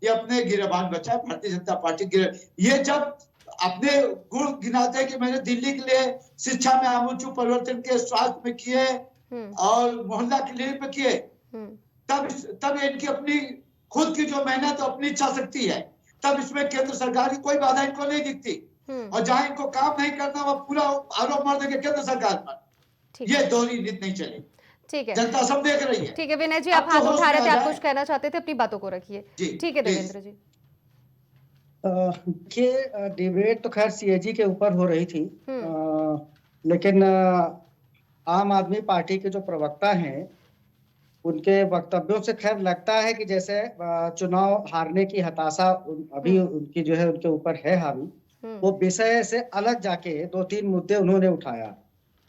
ये अपने गिरबान बचा है भारतीय जनता पार्टी। ये जब अपने गुण गिनाते हैं कि मैंने दिल्ली के लिए शिक्षा में आमूल परिवर्तन के, स्वास्थ्य में किए और मोहल्ला क्लिनिक में किए, तब इनकी अपनी खुद की जो मेहनत, अपनी इच्छा शक्ति है, तब इसमें केंद्र सरकार की कोई बाधा इनको नहीं दिखती। और जहां इनको काम नहीं करना वो पूरा आरोप मार देंगे केंद्र सरकार पर। ये दोहरी नीति नहीं चलेगी। ठीक है, जनता सब देख रही है। ठीक है विनय जी, आप हाथ उठा रहे थे, आप कुछ कहना चाहते थे, अपनी बातों को रखिए। ठीक है देवेंद्र जी। ये डिबेट तो खैर सीएजी के ऊपर हो रही थी, लेकिन आम आदमी पार्टी के जो प्रवक्ता हैं उनके वक्तव्यों से खैर लगता है कि जैसे चुनाव हारने की हताशा अभी उनकी जो है उनके ऊपर है हावी। वो विषय से अलग जाके 2-3 मुद्दे उन्होंने उठाया।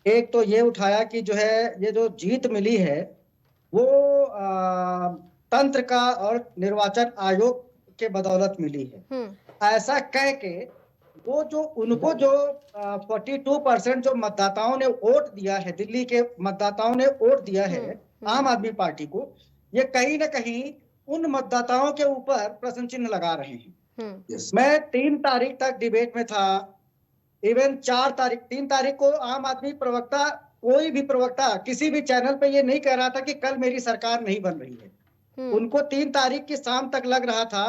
एक तो ये उठाया कि जो है ये जो जीत मिली है वो तंत्र का और निर्वाचन आयोग के बदौलत मिली है। ऐसा कह के वो जो उनको जो 42% जो मतदाताओं ने वोट दिया है, दिल्ली के मतदाताओं ने वोट दिया है आम आदमी पार्टी को, ये कहीं ना कहीं उन मतदाताओं के ऊपर प्रश्न चिन्ह लगा रहे हैं। मैं 3 तारीख तक डिबेट में था, इवन 3 तारीख को आम आदमी प्रवक्ता, कोई भी प्रवक्ता किसी भी चैनल पे ये नहीं कह रहा था कि कल मेरी सरकार नहीं बन रही है। उनको 3 तारीख की शाम तक लग रहा था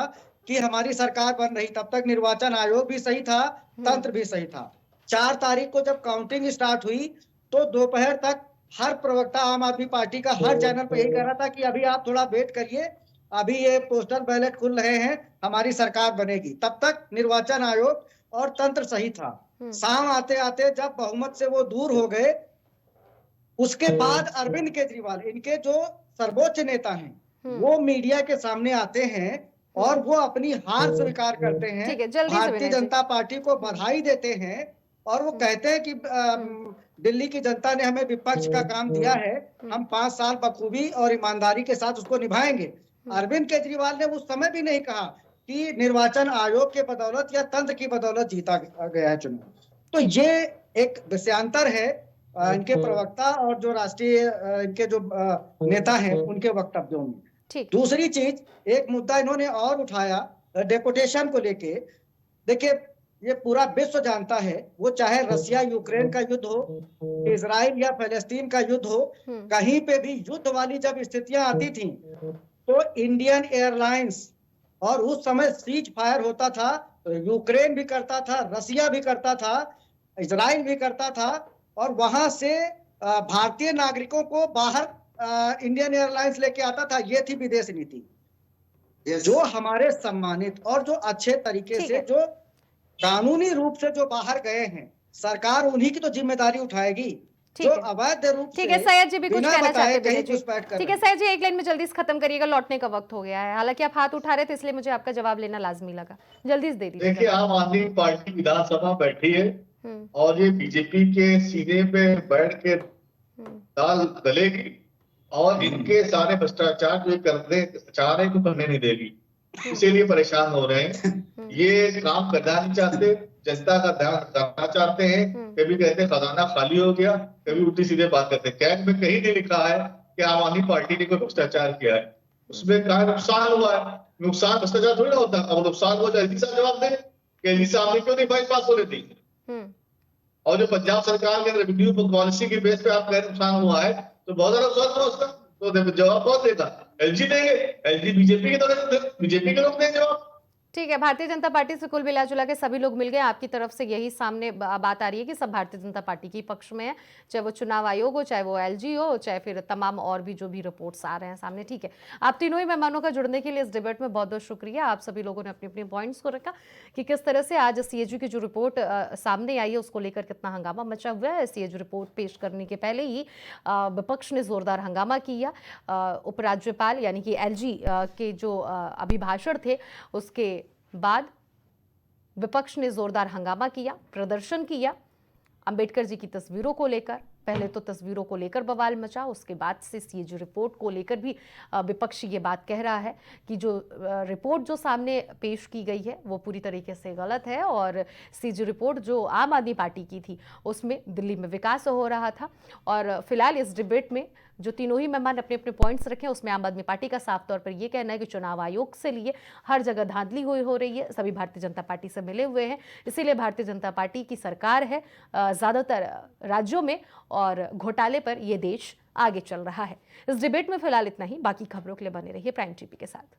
कि हमारी सरकार बन रही। तब तक निर्वाचन आयोग भी सही था, तंत्र भी सही था। 4 तारीख को जब काउंटिंग स्टार्ट हुई तो दोपहर तक हर प्रवक्ता आम आदमी पार्टी का हर चैनल पे यही कह रहा था कि अभी आप थोड़ा वेट करिए, अभी ये पोस्टल बैलेट खुल रहे हैं, हमारी सरकार बनेगी। तब तक निर्वाचन आयोग और तंत्र सही था। शाम आते आते जब बहुमत से वो दूर हो गए, उसके बाद अरविंद केजरीवाल, इनके जो सर्वोच्च नेता हैं, वो मीडिया के सामने आते हैं और वो अपनी हार स्वीकार करते हैं, ठीक है, जल्दी से भारतीय विनय जी। जनता पार्टी को बधाई देते हैं और वो कहते हैं कि दिल्ली की जनता ने हमें विपक्ष का काम दिया है, हम 5 साल बखूबी और ईमानदारी के साथ उसको निभाएंगे। अरविंद केजरीवाल ने उस समय भी नहीं कहा कि निर्वाचन आयोग के बदौलत या तंत्र की बदौलत जीता गया है चुनाव। तो ये एक विषयांतर है इनके प्रवक्ता और जो राष्ट्रीय इनके जो नेता हैं उनके वक्तव्यों में। दूसरी चीज, एक मुद्दा इन्होंने और उठाया डेपुटेशन को लेके। देखिए, ये पूरा विश्व जानता है, वो चाहे रसिया यूक्रेन का युद्ध हो, इजराइल या फलस्तीन का युद्ध हो, कहीं पे भी युद्ध वाली जब स्थितियां आती थी तो इंडियन एयरलाइंस, और उस समय सीज फायर होता था, यूक्रेन भी करता था, रसिया भी करता था, इजराइल भी करता था, और वहां से भारतीय नागरिकों को बाहर इंडियन एयरलाइंस लेके आता था। ये थी विदेश नीति। जो हमारे सम्मानित और जो अच्छे तरीके से, जो कानूनी रूप से जो बाहर गए हैं, सरकार उन्हीं की तो जिम्मेदारी उठाएगी। जो अवैध रूप से, ठीक है, सैयद जी भी कुछ कहना चाहते हैं। ठीक है सैयद जी, एक लाइन में जल्दी से खत्म करिएगा, लौटने का वक्त हो गया है। हालांकि आप हाथ उठा रहे थे इसलिए मुझे आपका जवाब लेना लाजमी लगा, जल्दी से दे दीजिए। देखिए, आम आदमी पार्टी विधानसभा बैठी है और ये बीजेपी के सीने पे बैठ के दाल गलेगी और इनके सारे भ्रष्टाचार जो करने चाह रहे हैं को करने नहीं देगी, इसीलिए परेशान हो रहे हैं। ये काम करना नहीं चाहते, जनता का ध्यान हटाना चाहते हैं। कभी कहते हैं खजाना खाली हो गया, कभी उल्टी सीधे बात करते हैं। कैग में कहीं नहीं लिखा है कि आम आदमी पार्टी ने कोई भ्रष्टाचार किया है। उसमें क्या नुकसान हुआ है? नुकसान भ्रष्टाचार थोड़ी ना होता। अब नुकसान हुआ तो एलजी साहब जवाब दें कि एलजी साहब ने क्यों नहीं फाइल पास होने दी। और जो पंजाब सरकार के रेवेन्यू पॉलिसी के बेस पे आप कह नुकसान हुआ है तो बहुत ज्यादा नुकसान हुआ उसका, तो जवाब कौन देगा? एलजी देंगे, एलजी बीजेपी के तो बीजेपी के लोग देंगे जवाब। ठीक है, भारतीय जनता पार्टी से कुल मिला जुला के सभी लोग मिल गए। आपकी तरफ से यही सामने बात आ रही है कि सब भारतीय जनता पार्टी के पक्ष में है, चाहे वो चुनाव आयोग हो, चाहे वो एलजी हो, चाहे फिर तमाम और भी जो भी रिपोर्ट्स आ रहे हैं सामने। ठीक है, आप तीनों ही मेहमानों का जुड़ने के लिए इस डिबेट में बहुत बहुत शुक्रिया। आप सभी लोगों ने अपने अपने पॉइंट्स को रखा कि किस तरह से आज सीएजी की जो रिपोर्ट सामने आई है उसको लेकर कितना हंगामा मचा हुआ है। सीएजी रिपोर्ट पेश करने के पहले ही विपक्ष ने जोरदार हंगामा किया। उपराज्यपाल यानी कि एलजी के जो अभिभाषण थे उसके बाद विपक्ष ने जोरदार हंगामा किया, प्रदर्शन किया अंबेडकर जी की तस्वीरों को लेकर। पहले तो तस्वीरों को लेकर बवाल मचा, उसके बाद से सीएजी रिपोर्ट को लेकर भी विपक्ष ये बात कह रहा है कि जो रिपोर्ट जो सामने पेश की गई है वो पूरी तरीके से गलत है और सीएजी रिपोर्ट जो आम आदमी पार्टी की थी उसमें दिल्ली में विकास हो रहा था। और फिलहाल इस डिबेट में जो तीनों ही मेहमान अपने अपने पॉइंट्स रखे उसमें आम आदमी पार्टी का साफ तौर पर यह कहना है कि चुनाव आयोग से लिए हर जगह धांधली हो रही है, सभी भारतीय जनता पार्टी से मिले हुए हैं, इसीलिए भारतीय जनता पार्टी की सरकार है ज़्यादातर राज्यों में और घोटाले पर यह देश आगे चल रहा है। इस डिबेट में फिलहाल इतना ही, बाकी खबरों के लिए बने रहिए प्राइम टीवी के साथ।